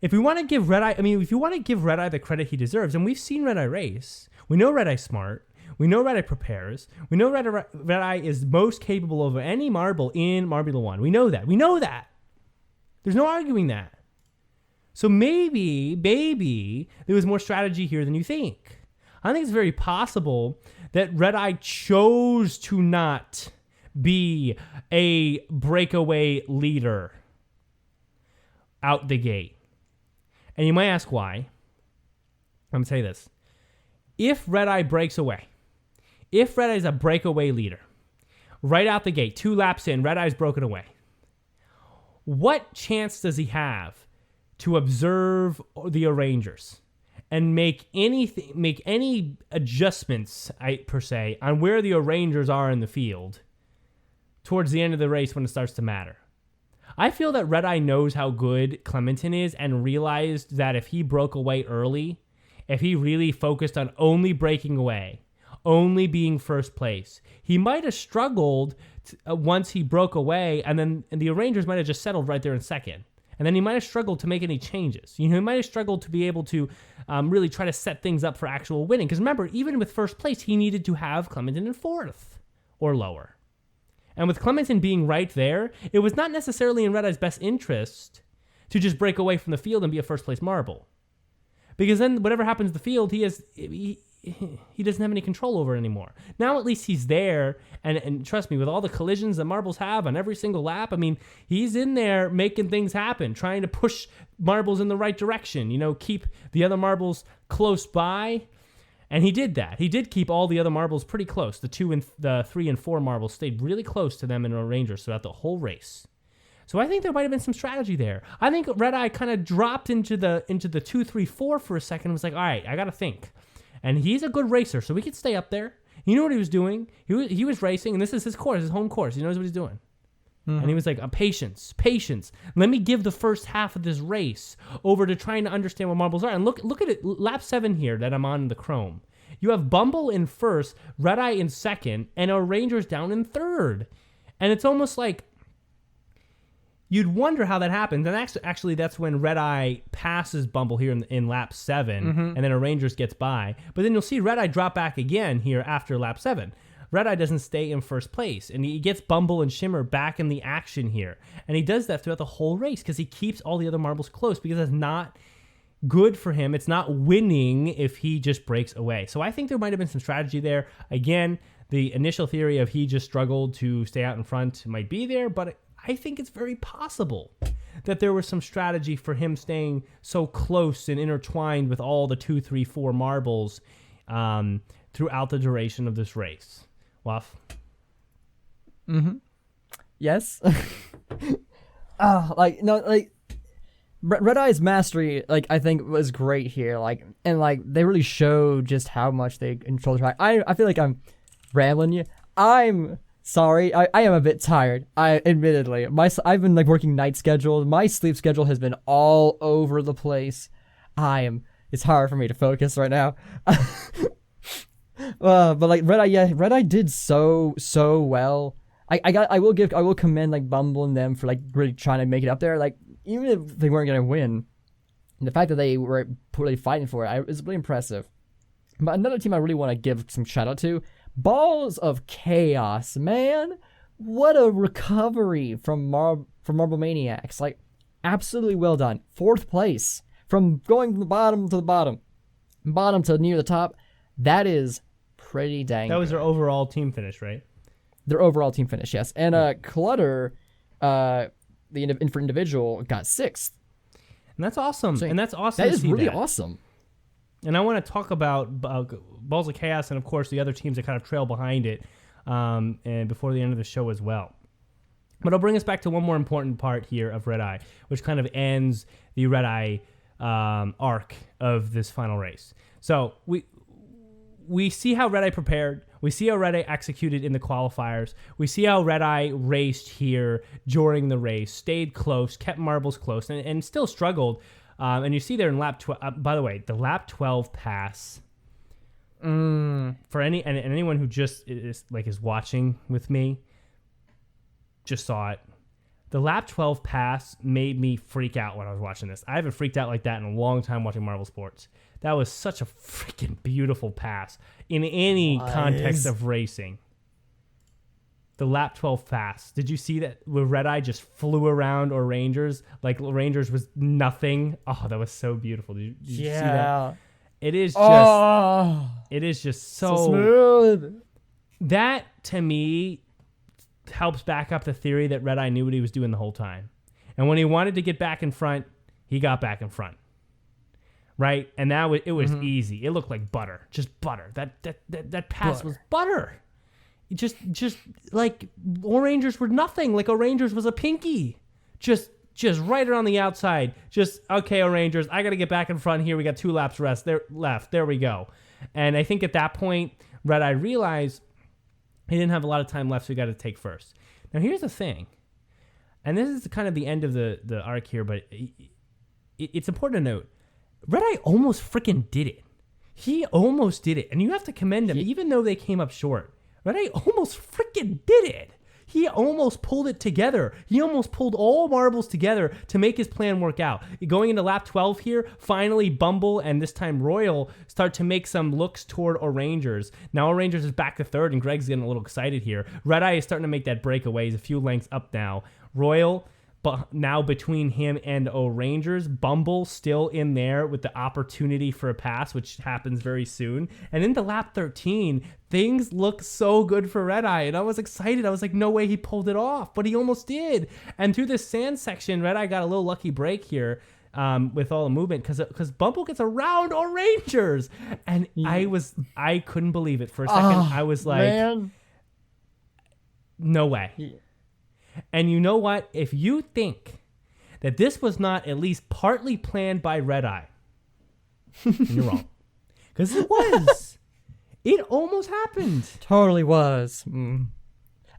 If we want to give Red Eye, if you want to give Red Eye the credit he deserves, and we've seen Red Eye race, we know Red Eye's smart, we know Red Eye prepares, we know Red Eye is most capable of any marble in Marbula 1. We know that. There's no arguing that. So maybe there was more strategy here than you think. I think it's very possible that Red Eye chose to not be a breakaway leader out the gate. And you might ask why. I'm going to tell you this. If Red Eye breaks away, if Red Eye is a breakaway leader, right out the gate, 2 laps in, Red Eye's broken away, what chance does he have to observe the O'Rangers and make any adjustments, per se, on where the O'Rangers are in the field towards the end of the race when it starts to matter? I feel that Red Eye knows how good Clementon is and realized that if he broke away early, if he really focused on only breaking away, only being first place, he might have struggled once he broke away, and the O'Rangers might have just settled right there in second. And then he might have struggled to make any changes. He might have struggled to be able to really try to set things up for actual winning. Because remember, even with first place, he needed to have Clementon in fourth or lower. And with Clementon being right there, it was not necessarily in Red Eye's best interest to just break away from the field and be a first place marble. Because then whatever happens to the field, he doesn't have any control over it anymore. Now at least he's there, and trust me, with all the collisions that marbles have on every single lap, he's in there making things happen, trying to push marbles in the right direction, keep the other marbles close by. And he did that. He did keep all the other marbles pretty close. The 2 and the 3 and 4 marbles stayed really close to them in O'Rangers throughout the whole race. So I think there might have been some strategy there. I think Red Eye kind of dropped into the 2, 3, 4 for a second and was like, all right, I got to think. And he's a good racer, so we could stay up there. He knew what he was doing. He was racing, and this is his course, his home course. He knows what he's doing. Mm-hmm. And he was like, patience. Let me give the first half of this race over to trying to understand what marbles are. And look at it, lap 7 here that I'm on the Chrome. You have Bumble in first, Red Eye in second, and O'Rangers down in third. And it's almost like you'd wonder how that happens. And actually that's when Red Eye passes Bumble here in lap 7, mm-hmm. and then O'Rangers gets by. But then you'll see Red Eye drop back again here after lap 7. Red Eye doesn't stay in first place, and he gets Bumble and Shimmer back in the action here. And he does that throughout the whole race because he keeps all the other marbles close, because that's not good for him. It's not winning if he just breaks away. So I think there might have been some strategy there. Again, the initial theory of he just struggled to stay out in front might be there, but I think it's very possible that there was some strategy for him staying so close and intertwined with all the 2, 3, 4 marbles throughout the duration of this race. Waff? Mm-hmm. Yes. Red Eye's mastery, I think, was great here. They really showed just how much they control the track. I feel like I'm rambling you. I'm sorry. I am a bit tired. Admittedly, I've been working night schedules. My sleep schedule has been all over the place. It's hard for me to focus right now. But like Red Eye, yeah, Red Eye did so well. I will commend like Bumble and them for like really trying to make it up there. Like even if they weren't gonna win, the fact that they were really fighting for it is really impressive. But another team I really want to give some shout out to, Balls of Chaos, man. What a recovery from Marble Maniacs. Like absolutely well done. 4th place from going from the bottom to the bottom to near the top. That is pretty dang. That was good. their overall team finish, right? Their overall team finish, yes. And Clutter, the individual, got 6th. And that's awesome. So and that's awesome. That to is see really that. awesome. And I want to talk about Balls of Chaos and, of course, the other teams that kind of trail behind it and before the end of the show as well. But I'll bring us back to one more important part here of Red Eye, which kind of ends the Red Eye arc of this final race. So we see how Red Eye prepared. We see how Red Eye executed in the qualifiers. We see how Red Eye raced here during the race, stayed close, kept marbles close, and still struggled. And you see there in lap 12. By the way, the lap 12 pass. For anyone who just is watching with me, just saw it. The lap 12 pass made me freak out when I was watching this. I haven't freaked out like that in a long time watching Marble Sports. That was such a freaking beautiful pass in any context of racing. The lap 12 pass. Did you see that where Red Eye just flew around Rangers? Like Rangers was nothing. Oh, that was so beautiful. Did you see that? It is just so smooth. That to me helps back up the theory that Red Eye knew what he was doing the whole time. And when he wanted to get back in front, he got back in front. Right? And it was easy. It looked like butter. Just butter. That pass was butter. Just like O'Rangers were nothing. Like O'Rangers was a pinky. Just right around the outside. Just, okay, O'Rangers, I got to get back in front here. We got 2 laps left. There we go. And I think at that point, Red Eye realized he didn't have a lot of time left, so he got to take first. Now, here's the thing. And this is kind of the end of the arc here, but it's important to note. Red Eye almost freaking did it. He almost did it. And you have to commend him, even though they came up short. Red Eye almost freaking did it. He almost pulled it together. He almost pulled all marbles together to make his plan work out. Going into lap 12 here, finally Bumble and this time Royal start to make some looks toward O'Rangers. Now O'Rangers is back to 3rd and Greg's getting a little excited here. Red Eye is starting to make that breakaway. He's a few lengths up now. Royal, but now between him and O'Rangers, Bumble still in there with the opportunity for a pass, which happens very soon. And into lap 13, things look so good for Red Eye. And I was excited. I was like, no way he pulled it off. But he almost did. And through this sand section, Red Eye got a little lucky break here with all the movement because Bumble gets around O'Rangers. And I couldn't believe it. For a second, I was like, man. No way. Yeah. And you know what? If you think that this was not at least partly planned by Red Eye, you're wrong. Because it was. It almost happened. Totally was.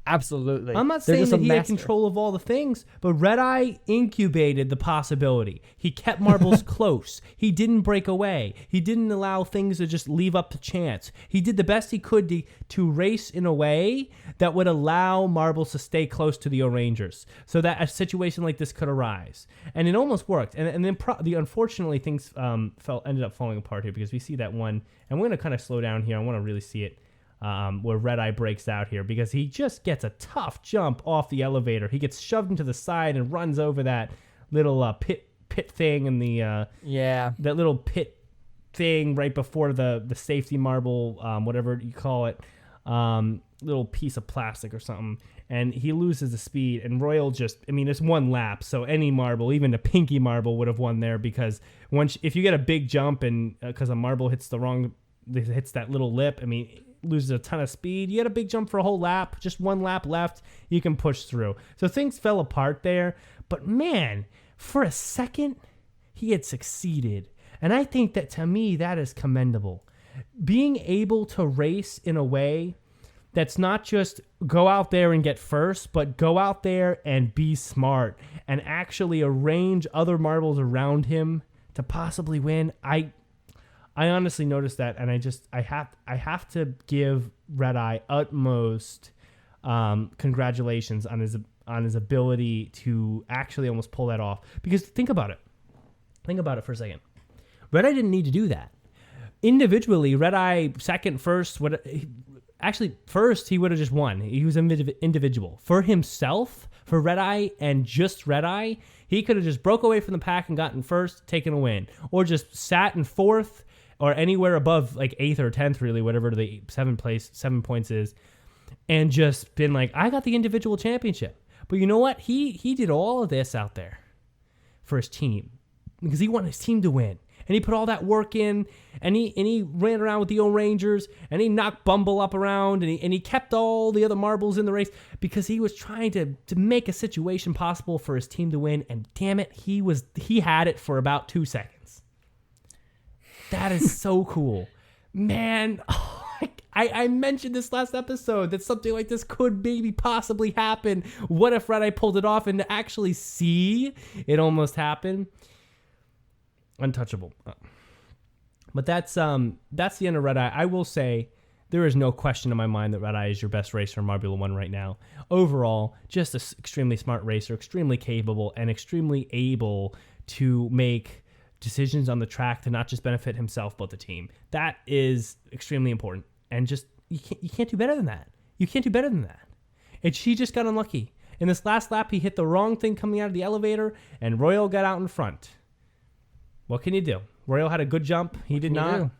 Absolutely. I'm not saying that he had control of all the things, but Red Eye incubated the possibility. He kept marbles close. He didn't break away. He didn't allow things to just leave up to chance. He did the best he could to race in a way that would allow marbles to stay close to the O'Rangers so that a situation like this could arise. And it almost worked. And then unfortunately things ended up falling apart here because we see that one. And we're going to kind of slow down here. I want to really see it. Where Red Eye breaks out here because he just gets a tough jump off the elevator. He gets shoved into the side and runs over that little pit thing and that little pit thing right before the safety marble, whatever you call it, little piece of plastic or something. And he loses the speed. And Royal it's one lap, so any marble, even a pinky marble, would have won there because if you get a big jump and because a marble hits that little lip, loses a ton of speed. You had a big jump for a whole lap, just one lap left, you can push through. So things fell apart there, but man, for a second, he had succeeded. And I think that to me, that is commendable. Being able to race in a way that's not just go out there and get first, but go out there and be smart and actually arrange other marbles around him to possibly win. I honestly noticed that, and I have to give Red Eye utmost congratulations on his ability to actually almost pull that off. Because think about it for a second. Red Eye didn't need to do that. Individually, Red Eye second, first, first he would have just won. He was individual. For himself, for Red Eye and just Red Eye, he could have just broke away from the pack and gotten first, taken a win, or just sat in fourth or anywhere above like 8th or 10th, really, whatever the 7 points is, and just been like, I got the individual championship. But you know what? He did all of this out there for his team because he wanted his team to win. And he put all that work in, and he ran around with the O-Rangers, and he knocked Bumble up around, and he kept all the other marbles in the race because he was trying to make a situation possible for his team to win. And damn it, he had it for about 2 seconds. That is so cool, man. I mentioned this last episode that something like this could maybe possibly happen. What if Red Eye pulled it off, and to actually see it almost happen? Untouchable. But that's the end of Red Eye. I will say there is no question in my mind that Red Eye is your best racer in Marbula 1 right now. Overall, just an extremely smart racer, extremely capable, and extremely able to make decisions on the track to not just benefit himself but the team. That is extremely important. And just you can't do better than that. You can't do better than that. And she just got unlucky. In this last lap, he hit the wrong thing coming out of the elevator, and Royal got out in front. What can you do? Royal had a good jump. He did not.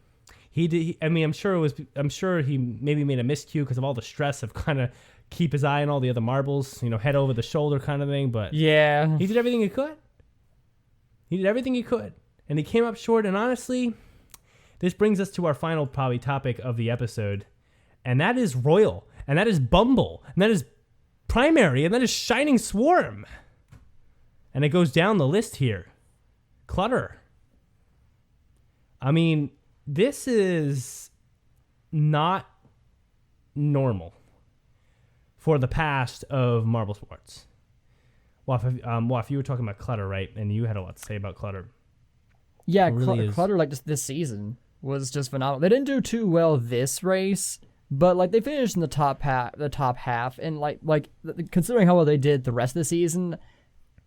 He did. I'm sure he maybe made a miscue because of all the stress of kind of keep his eye on all the other marbles, head over the shoulder kind of thing. But yeah, he did everything he could. And he came up short. And honestly, this brings us to our final probably topic of the episode, and that is Royal, and that is Bumble, and that is Primary, and that is Shining Swarm. And it goes down the list here. Clutter. I mean, this is not normal for the past of Marble Sports. If you were talking about Clutter, right? And you had a lot to say about Clutter. Yeah, Clutter like just this season was just phenomenal. They didn't do too well this race, but like they finished in the top half, and like considering how well they did the rest of the season,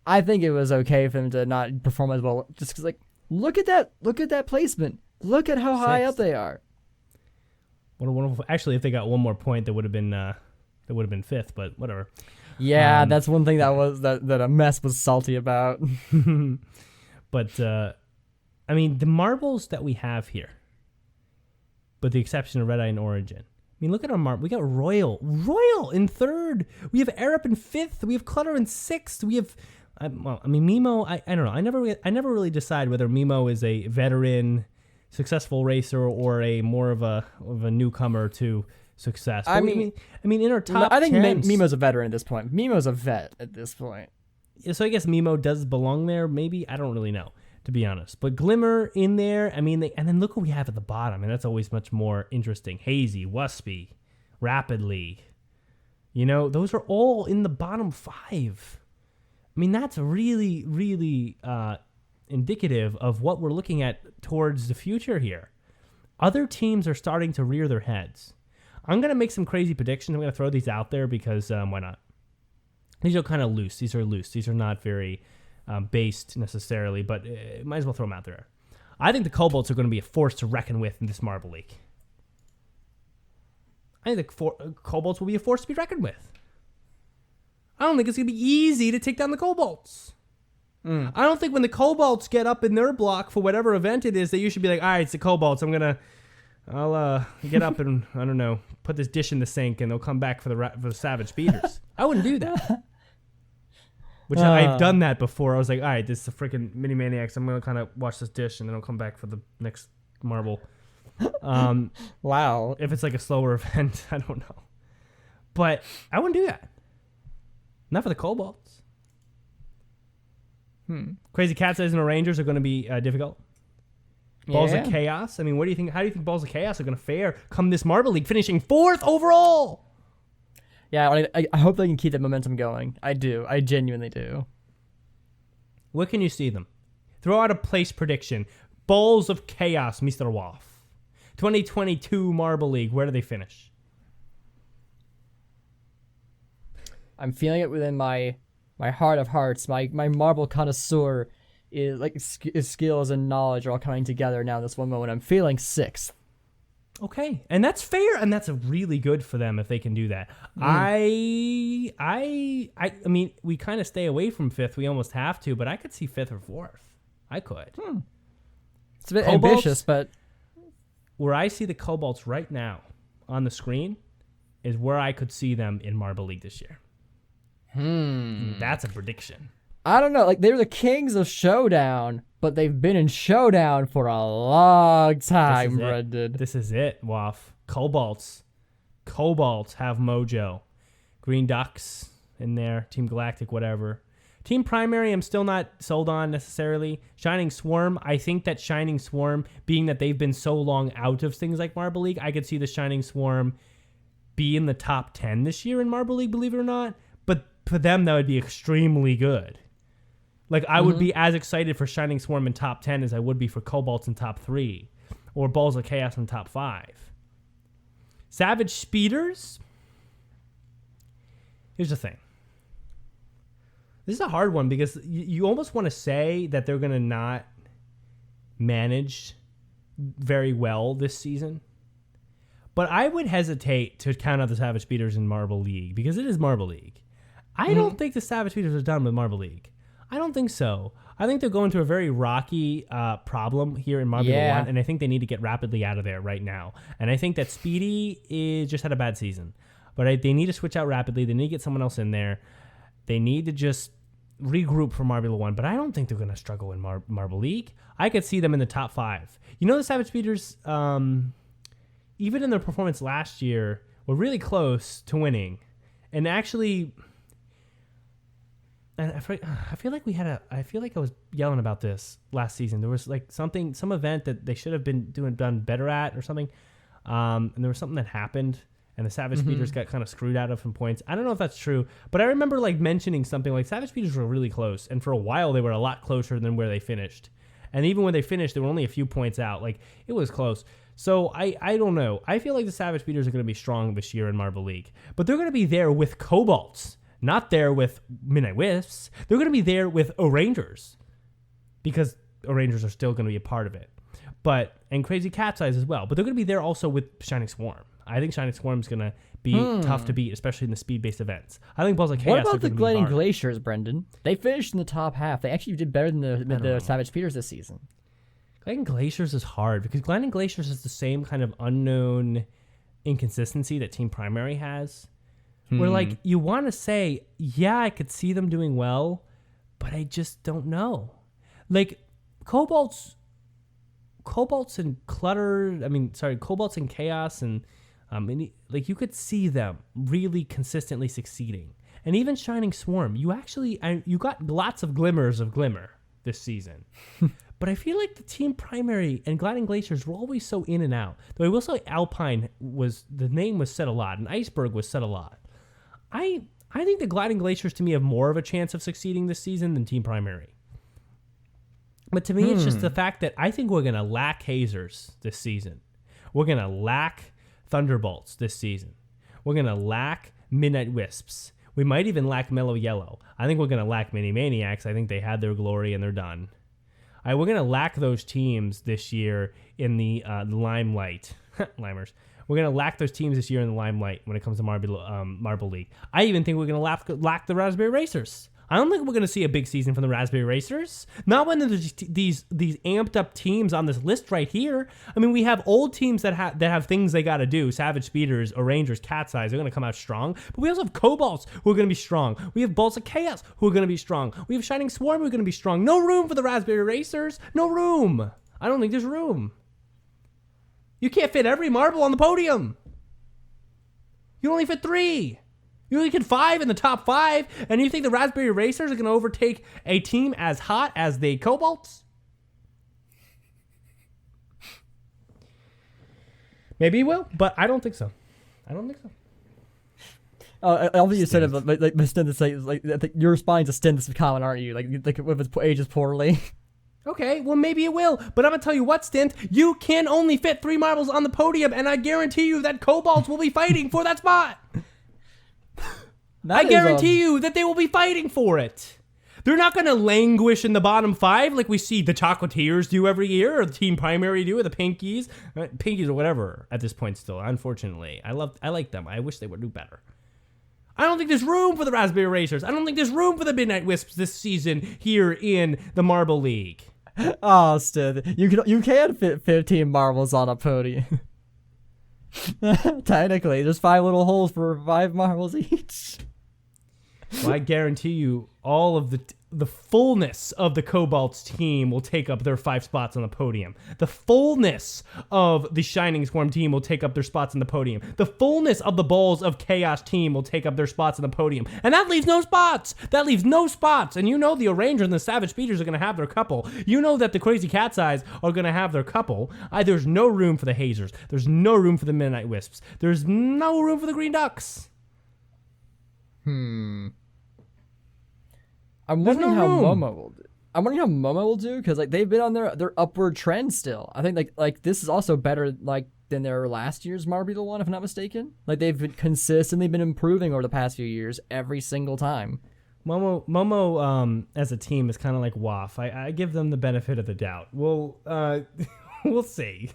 I think it was okay for them to not perform as well. Just because, like, look at that placement. Look at how high up they are. What a wonderful! Actually, if they got one more point, that would have been fifth. But whatever. Yeah, that's one thing that a mess was salty about. But I mean, the marbles that we have here, with the exception of Red Eye and Origin. I mean, look at our marble. We got Royal in third. We have Arup in fifth. We have Clutter in sixth. We have. Mimo, I don't know. I never really decide whether Mimo is a veteran, successful racer or a more of a newcomer to success. But I mean, in our top, I think Mimo's a veteran at this point. Mimo's a vet at this point. So I guess Mimo does belong there. Maybe I don't really know, to be honest. But Glimmer in there. I mean, and then look what we have at the bottom, and that's always much more interesting. Hazy, Wuspy, Rapidly. Those are all in the bottom 5. I mean, that's really, really indicative of what we're looking at towards the future here. Other teams are starting to rear their heads. I'm going to make some crazy predictions. I'm going to throw these out there because why not? These are kind of loose. These are not very based necessarily, but might as well throw them out there. I think the Cobalts are going to be a force to reckon with in this Marble League. I think the Cobalts will be a force to be reckoned with. I don't think it's going to be easy to take down the Cobalts. I don't think when the Cobalts get up in their block for whatever event it is that you should be like, all right, it's the Cobalts. I'll get up and, I don't know, put this dish in the sink and they'll come back for the Savage Speeders. I wouldn't do that. Which I've done that before. I was like, all right, this is a freaking Mini Maniacs. I'm going to kind of watch this dish and then I'll come back for the next marble. Wow. If it's like a slower event, I don't know. But I wouldn't do that. Not for the Cobalts. Crazy Cat Eyes and the Rangers are going to be difficult. Balls of Chaos. I mean, how do you think Balls of Chaos are going to fare come this Marble League, finishing 4th overall? Yeah, I hope they can keep that momentum going. I do. I genuinely do. Where can you see them? Throw out a place prediction. Balls of Chaos, Mr. Wolf. 2022 Marble League, where do they finish? I'm feeling it within my heart of hearts. My marble connoisseur is like his skills and knowledge are all coming together now. This one moment, I'm feeling 6th. Okay, and that's fair, and that's really good for them if they can do that. I mean, we kind of stay away from 5th. We almost have to, but I could see 5th or 4th. I could. It's a bit ambitious, but where I see the Cobalts right now on the screen is where I could see them in Marble League this year. That's a prediction. I don't know. Like, they were the kings of Showdown, but they've been in Showdown for a long time, Brendan. This is it, Waff. Cobalts have mojo. Green Ducks in there. Team Galactic, whatever. Team Primary, I'm still not sold on necessarily. Shining Swarm, I think that Shining Swarm, being that they've been so long out of things like Marble League, I could see the Shining Swarm be in the top 10 this year in Marble League, believe it or not. But for them, that would be extremely good. Like, I would be as excited for Shining Swarm in top 10 as I would be for Cobalts in top 3. Or Balls of Chaos in top 5. Savage Speeders? Here's the thing. This is a hard one because you almost want to say that they're going to not manage very well this season. But I would hesitate to count out the Savage Speeders in Marble League because it is Marble League. I don't think the Savage Speeders are done with Marble League. I don't think so. I think they're going through a very rocky problem here in Marbula 1, and I think they need to get rapidly out of there right now. And I think that Speedy just had a bad season. But they need to switch out rapidly. They need to get someone else in there. They need to just regroup for Marbula 1, but I don't think they're going to struggle in Marble League. I could see them in the top 5. You know, the Savage Speeders, even in their performance last year, were really close to winning. And actually... And I feel like I feel like I was yelling about this last season. There was like some event that they should have been done better at or something. And there was something that happened and the Savage Speeders got kind of screwed out of some points. I don't know if that's true, but I remember like mentioning something like Savage Speeders were really close. And for a while they were a lot closer than where they finished. And even when they finished, they were only a few points out. Like, it was close. So I don't know. I feel like the Savage Speeders are going to be strong this year in Marble League, but they're going to be there with Cobalts. Not there with Midnight Wisps. They're going to be there with O'Rangers because O'Rangers are still going to be a part of it. And Crazy Cat's Eyes as well. But they're going to be there also with Shining Swarm. I think Shining Swarm is going to be tough to beat, especially in the speed-based events. I think Balls of Chaos. What about the Gliding Glaciers, Brendan? They finished in the top half. They actually did better than the Savage Speeders this season. Gliding Glaciers is hard because Gliding Glaciers is the same kind of unknown inconsistency that Team Primary has. Where, like, you want to say, yeah, I could see them doing well, but I just don't know. Like, Cobalts and Cobalts and Chaos and, like, you could see them really consistently succeeding. And even Shining Swarm, you got lots of glimmers of glimmer this season. But I feel like the Team Primary and Gliding Glaciers were always so in and out. Though I will say Alpine the name was said a lot, and Iceberg was said a lot. I think the Gliding Glaciers, to me, have more of a chance of succeeding this season than Team Primary. But to me, it's just the fact that I think we're going to lack Hazers this season. We're going to lack Thunderbolts this season. We're going to lack Midnight Wisps. We might even lack Mellow Yellow. I think we're going to lack Mini Maniacs. I think they had their glory and they're done. We're going to lack those teams this year in the limelight. Limers. We're going to lack those teams this year in the limelight when it comes to Marble League. I even think we're going to lack the Raspberry Racers. I don't think we're going to see a big season from the Raspberry Racers. Not when there's these amped up teams on this list right here. I mean, we have old teams that have things they got to do. Savage Speeders, O'Rangers, Cat's Eyes, they're going to come out strong. But we also have Cobalts who are going to be strong. We have Balls of Chaos who are going to be strong. We have Shining Swarm who are going to be strong. No room for the Raspberry Racers. No room. I don't think there's room. You can't fit every marble on the podium. You only fit 3. You only get 5 in the top 5, and you think the Raspberry Racers are going to overtake a team as hot as the Cobalts? Maybe he will, but I don't think so. I Obviously, you said it, like Sten to say, like you're responding to Sten's comment, aren't you? Like if it ages poorly. Okay, well, maybe it will. But I'm going to tell you what, Stint, you can only fit 3 marbles on the podium, and I guarantee you that Cobalts will be fighting for that spot. I guarantee you that they will be fighting for it. They're not going to languish in the bottom 5 like we see the Chocolatiers do every year, or the Team Primary do, or the Pinkies. Pinkies or whatever at this point still, unfortunately. I like them. I wish they would do better. I don't think there's room for the Raspberry Racers. I don't think there's room for the Midnight Wisps this season here in the Marble League. Oh, Stith, you can fit 15 marbles on a podium. Technically, there's 5 little holes for 5 marbles each. Well, I guarantee you all of the fullness of the Cobalt's team will take up their 5 spots on the podium. The fullness of the Shining Swarm team will take up their spots on the podium. The fullness of the Balls of Chaos team will take up their spots on the podium. And that leaves no spots. That leaves no spots. And you know the Arranger and the Savage Speeders are going to have their couple. You know that the Crazy Cat's Eyes are going to have their couple. There's no room for the Hazers. There's no room for the Midnight Wisps. There's no room for the Green Ducks. I'm wondering how Momo will do. Because like they've been on their upward trend still. I think like this is also better than their last year's Marbula one, if I'm not mistaken. Like they've consistently been improving over the past few years every single time. Momo as a team is kind of like WAF. I give them the benefit of the doubt. We'll see.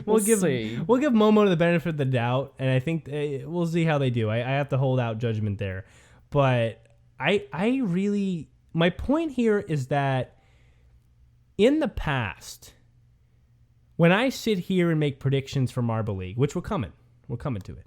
We'll give Momo the benefit of the doubt, and I think we'll see how they do. I have to hold out judgment there, but I really, my point here is that in the past, when I sit here and make predictions for Marble League, which we're coming to it,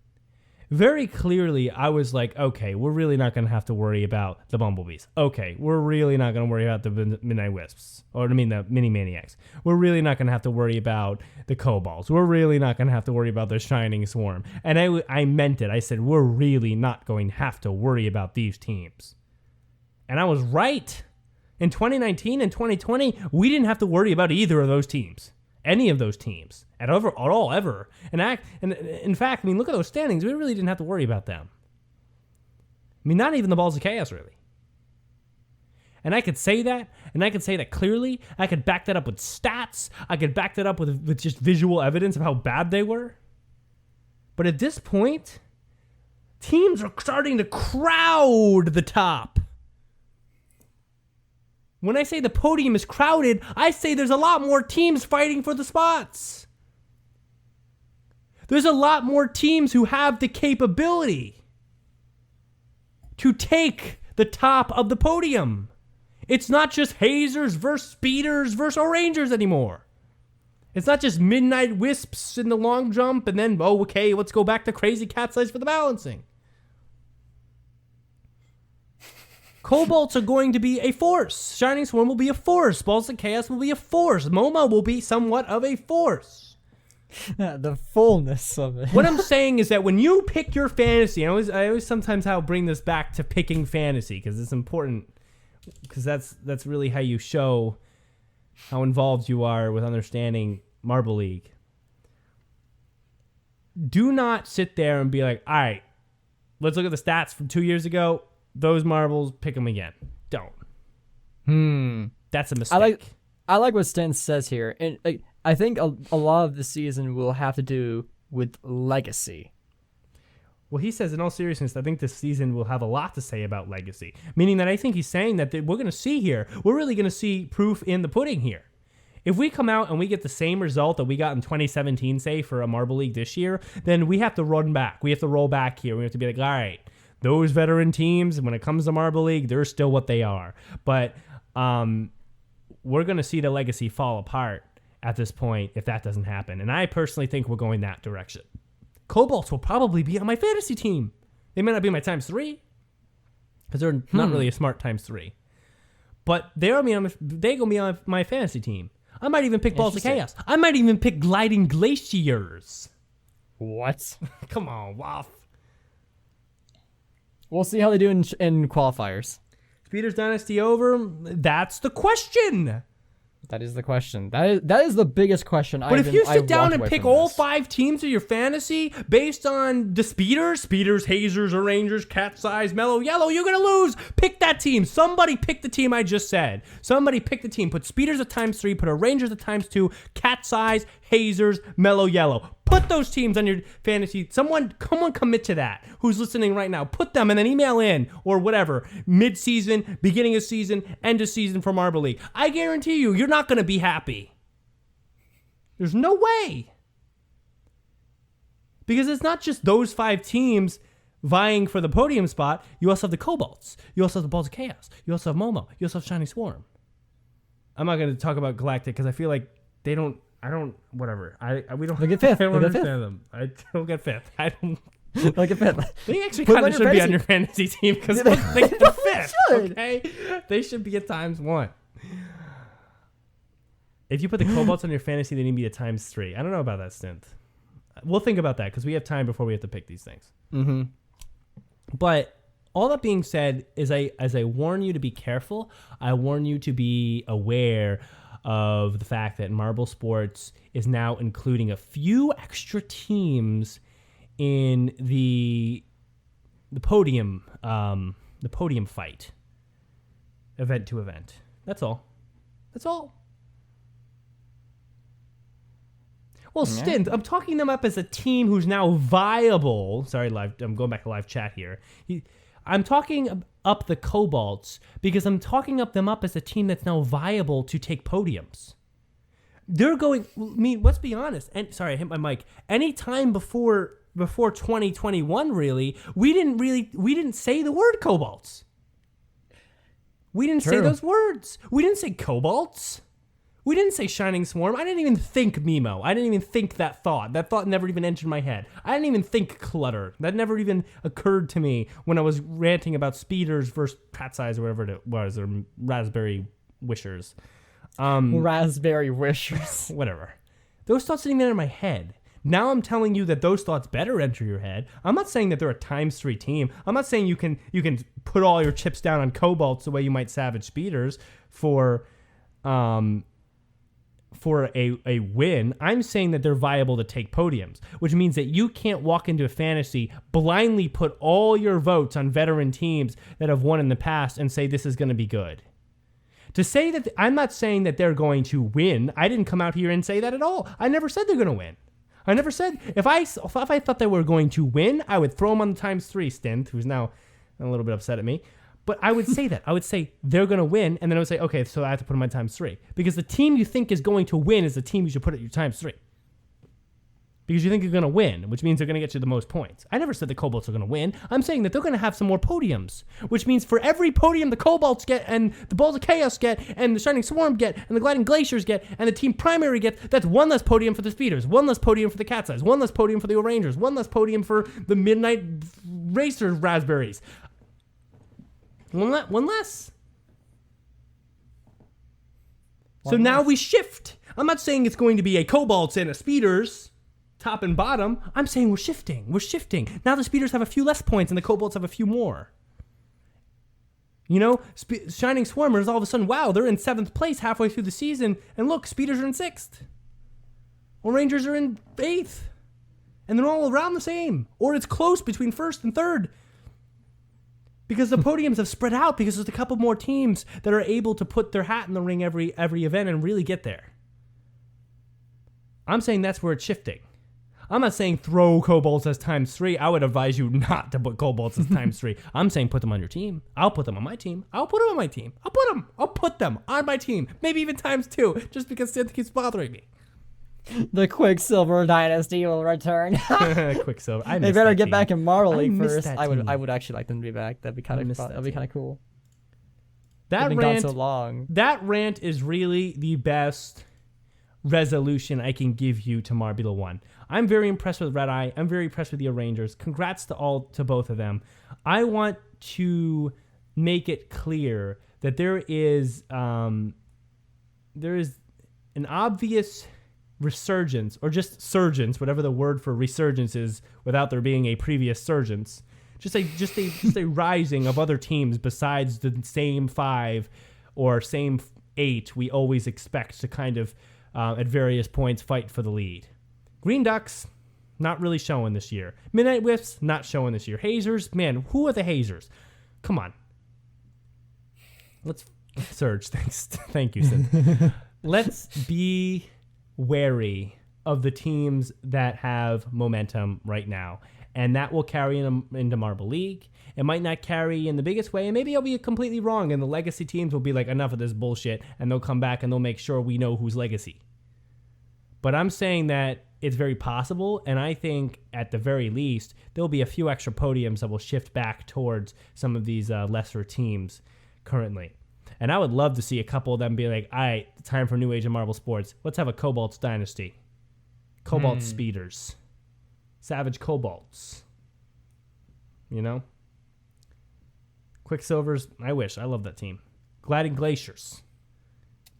very clearly I was like, okay, we're really not going to have to worry about the Bumblebees. Okay, we're really not going to worry about the Midnight Wisps, or I mean the Mini Maniacs. We're really not going to have to worry about the Cobalts. We're really not going to have to worry about the Shining Swarm. And I meant it. I said, we're really not going to have to worry about these teams. And I was right. In 2019 and 2020, we didn't have to worry about either of those teams. Any of those teams. At all, ever. And in fact, I mean, look at those standings. We really didn't have to worry about them. I mean, not even the Balls of Chaos, really. And I could say that, and I could say that clearly. I could back that up with stats. I could back that up with just visual evidence of how bad they were. But at this point, teams are starting to crowd the top. When I say the podium is crowded, I say there's a lot more teams fighting for the spots. There's a lot more teams who have the capability to take the top of the podium. It's not just Hazers versus Speeders versus Orangers anymore. It's not just Midnight Wisps in the long jump and then, okay, let's go back to Crazy Cat's Eyes for the balancing. Cobalts are going to be a force. Shining Swarm will be a force. Balls of Chaos will be a force. Momo will be somewhat of a force. The fullness of it. What I'm saying is that when you pick your fantasy, I always sometimes bring this back to picking fantasy because it's important. Because that's really how you show how involved you are with understanding Marble League. Do not sit there and be like, all right, let's look at the stats from 2 years ago. Those marbles, pick them again. Don't. That's a mistake. I like what Sten says here. And I think a lot of the season will have to do with legacy. Well, he says, in all seriousness, I think this season will have a lot to say about legacy. Meaning that I think he's saying that we're going to see here, we're really going to see proof in the pudding here. If we come out and we get the same result that we got in 2017, say, for a Marble League this year, then we have to run back. We have to roll back here. We have to be like, all right, those veteran teams, when it comes to Marble League, they're still what they are. But we're going to see the legacy fall apart at this point if that doesn't happen. And I personally think we're going that direction. Cobalts will probably be on my fantasy team. They may not be my times 3 because they're not really a smart times 3. But they're going to be on my fantasy team. I might even pick Balls of Chaos. I might even pick Gliding Glaciers. What? Come on, Waff. We'll see how they do in qualifiers. Speeders Dynasty over? That's the question. That is the question. That is the biggest question. But if you sit down and pick all 5 teams of your fantasy based on the speeders, hazers, arrangers, cat size, mellow yellow, you're going to lose. Pick that team. Somebody pick the team I just said. Somebody pick the team. Put speeders at ×3, put arrangers at ×2, cat size, hazers, mellow yellow. Put those teams on your fantasy. Someone commit to that who's listening right now. Put them and then email in or whatever. Mid-season, beginning of season, end of season for Marble League. I guarantee you're not going to be happy. There's no way. Because it's not just those 5 teams vying for the podium spot. You also have the Cobalts. You also have the Balls of Chaos. You also have Momo. You also have Shining Swarm. I'm not going to talk about Galactic because I feel like they don't. Whatever. We don't. They'll get 5th. I don't understand them. I don't get 5th. I don't. They'll get 5th. They actually kind of should be on your fantasy team because they get the 5th. Okay, they should be at ×1. If you put the Cobalts on your fantasy, they need to be at ×3. I don't know about that stint. We'll think about that because we have time before we have to pick these things. Mm-hmm. But all that being said, as I warn you to be careful, I warn you to be aware of the fact that Marble Sports is now including a few extra teams in the podium fight, event to event. That's all. Well, Stint, I'm talking them up as a team who's now viable. Sorry, I'm going back to live chat here. I'm talking up the Cobalts because I'm talking them up as a team that's now viable to take podiums. They're going. I mean, let's be honest. And sorry, I hit my mic. Any time before 2021, really, we didn't say the word Cobalts. We didn't say those words. We didn't say Cobalts. We didn't say Shining Swarm. I didn't even think Mimo. I didn't even think that thought. That thought never even entered my head. I didn't even think Clutter. That never even occurred to me when I was ranting about speeders versus cat size or whatever it was, or raspberry wishers. Raspberry wishers. Whatever. Those thoughts sitting there in my head. Now I'm telling you that those thoughts better enter your head. I'm not saying that they're a ×3 team. I'm not saying you can put all your chips down on Cobalts the way you might Savage Speeders for a win. I'm saying that they're viable to take podiums, which means that you can't walk into a fantasy, blindly put all your votes on veteran teams that have won in the past and say this is going to be good. To say that, I'm not saying that they're going to win. I didn't come out here and say that at all. I never said they're going to win. I never said, if I thought they were going to win, I would throw them on the ×3 Stint, who's now a little bit upset at me. But I would say that. I would say they're going to win, and then I would say, okay, so I have to put them on ×3. Because the team you think is going to win is the team you should put at your ×3. Because you think you're going to win, which means they're going to get you the most points. I never said the Cobalts are going to win. I'm saying that they're going to have some more podiums, which means for every podium the Cobalts get, and the Balls of Chaos get, and the Shining Swarm get, and the Gliding Glaciers get, and the Team Primary gets, that's one less podium for the Speeders, one less podium for the Cat Size, one less podium for the Rangers, one less podium for the Midnight Racer Raspberries. One less. So now we shift. I'm not saying it's going to be a Cobalts and a Speeders, top and bottom. I'm saying we're shifting. Now the Speeders have a few less points and the Cobalts have a few more. You know, Shining Swarmers, all of a sudden, wow, they're in 7th place halfway through the season. And look, Speeders are in 6th. Or Rangers are in 8th. And they're all around the same. Or it's close between 1st and 3rd. Because the podiums have spread out because there's a couple more teams that are able to put their hat in the ring every event and really get there. I'm saying that's where it's shifting. I'm not saying throw Cobalts as ×3. I would advise you not to put Cobalts as ×3. I'm saying put them on your team. I'll put them on my team. I'll put them on my team. I'll put them on my team. Maybe even ×2, just because it keeps bothering me. The Quicksilver Dynasty will return. Quicksilver. They better get back in Marble League first. I would actually like them to be back. That'd be kind of fun. That'd be kind of cool. That rant, gone so long. That rant is really the best resolution I can give you to Marbula 1. I'm very impressed with Red Eye. I'm very impressed with the Rangers. Congrats to both of them. I want to make it clear that there is an obvious resurgence, or just surgence, whatever the word for resurgence is, without there being a previous surgence. Just a rising of other teams besides the same 5 or same 8, we always expect to kind of, at various points, fight for the lead. Green Ducks, not really showing this year. Midnight Wisps, not showing this year. Hazers, man, who are the Hazers? Come on. Let's, Serge, thanks. Thank you, Sid. Let's be wary of the teams that have momentum right now. And that will carry them into Marble League. It might not carry in the biggest way, and maybe I'll be completely wrong, and the legacy teams will be like, enough of this bullshit, and they'll come back and they'll make sure we know who's legacy. But I'm saying that it's very possible, and I think at the very least, there'll be a few extra podiums that will shift back towards some of these lesser teams currently. And I would love to see a couple of them be like, all right, time for New Age of Marble Sports. Let's have a Cobalt's Dynasty. Cobalt Speeders. Savage Cobalts. You know? Quicksilvers, I wish. I love that team. Gliding Glaciers.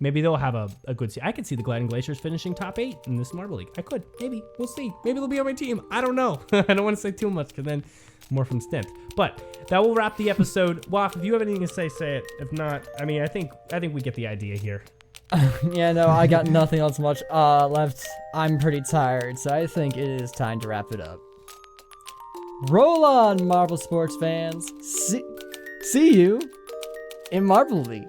Maybe they'll have a good season. I could see the Gliding Glaciers finishing top 8 in this Marble League. I could. Maybe. We'll see. Maybe they'll be on my team. I don't know. I don't want to say too much because then more from Stint. But that will wrap the episode. Waff, if you have anything to say, say it. If not, I mean, I think we get the idea here. Yeah, no, I got nothing else much left. I'm pretty tired, so I think it is time to wrap it up. Roll on, Marble Sports fans. See you in Marble League.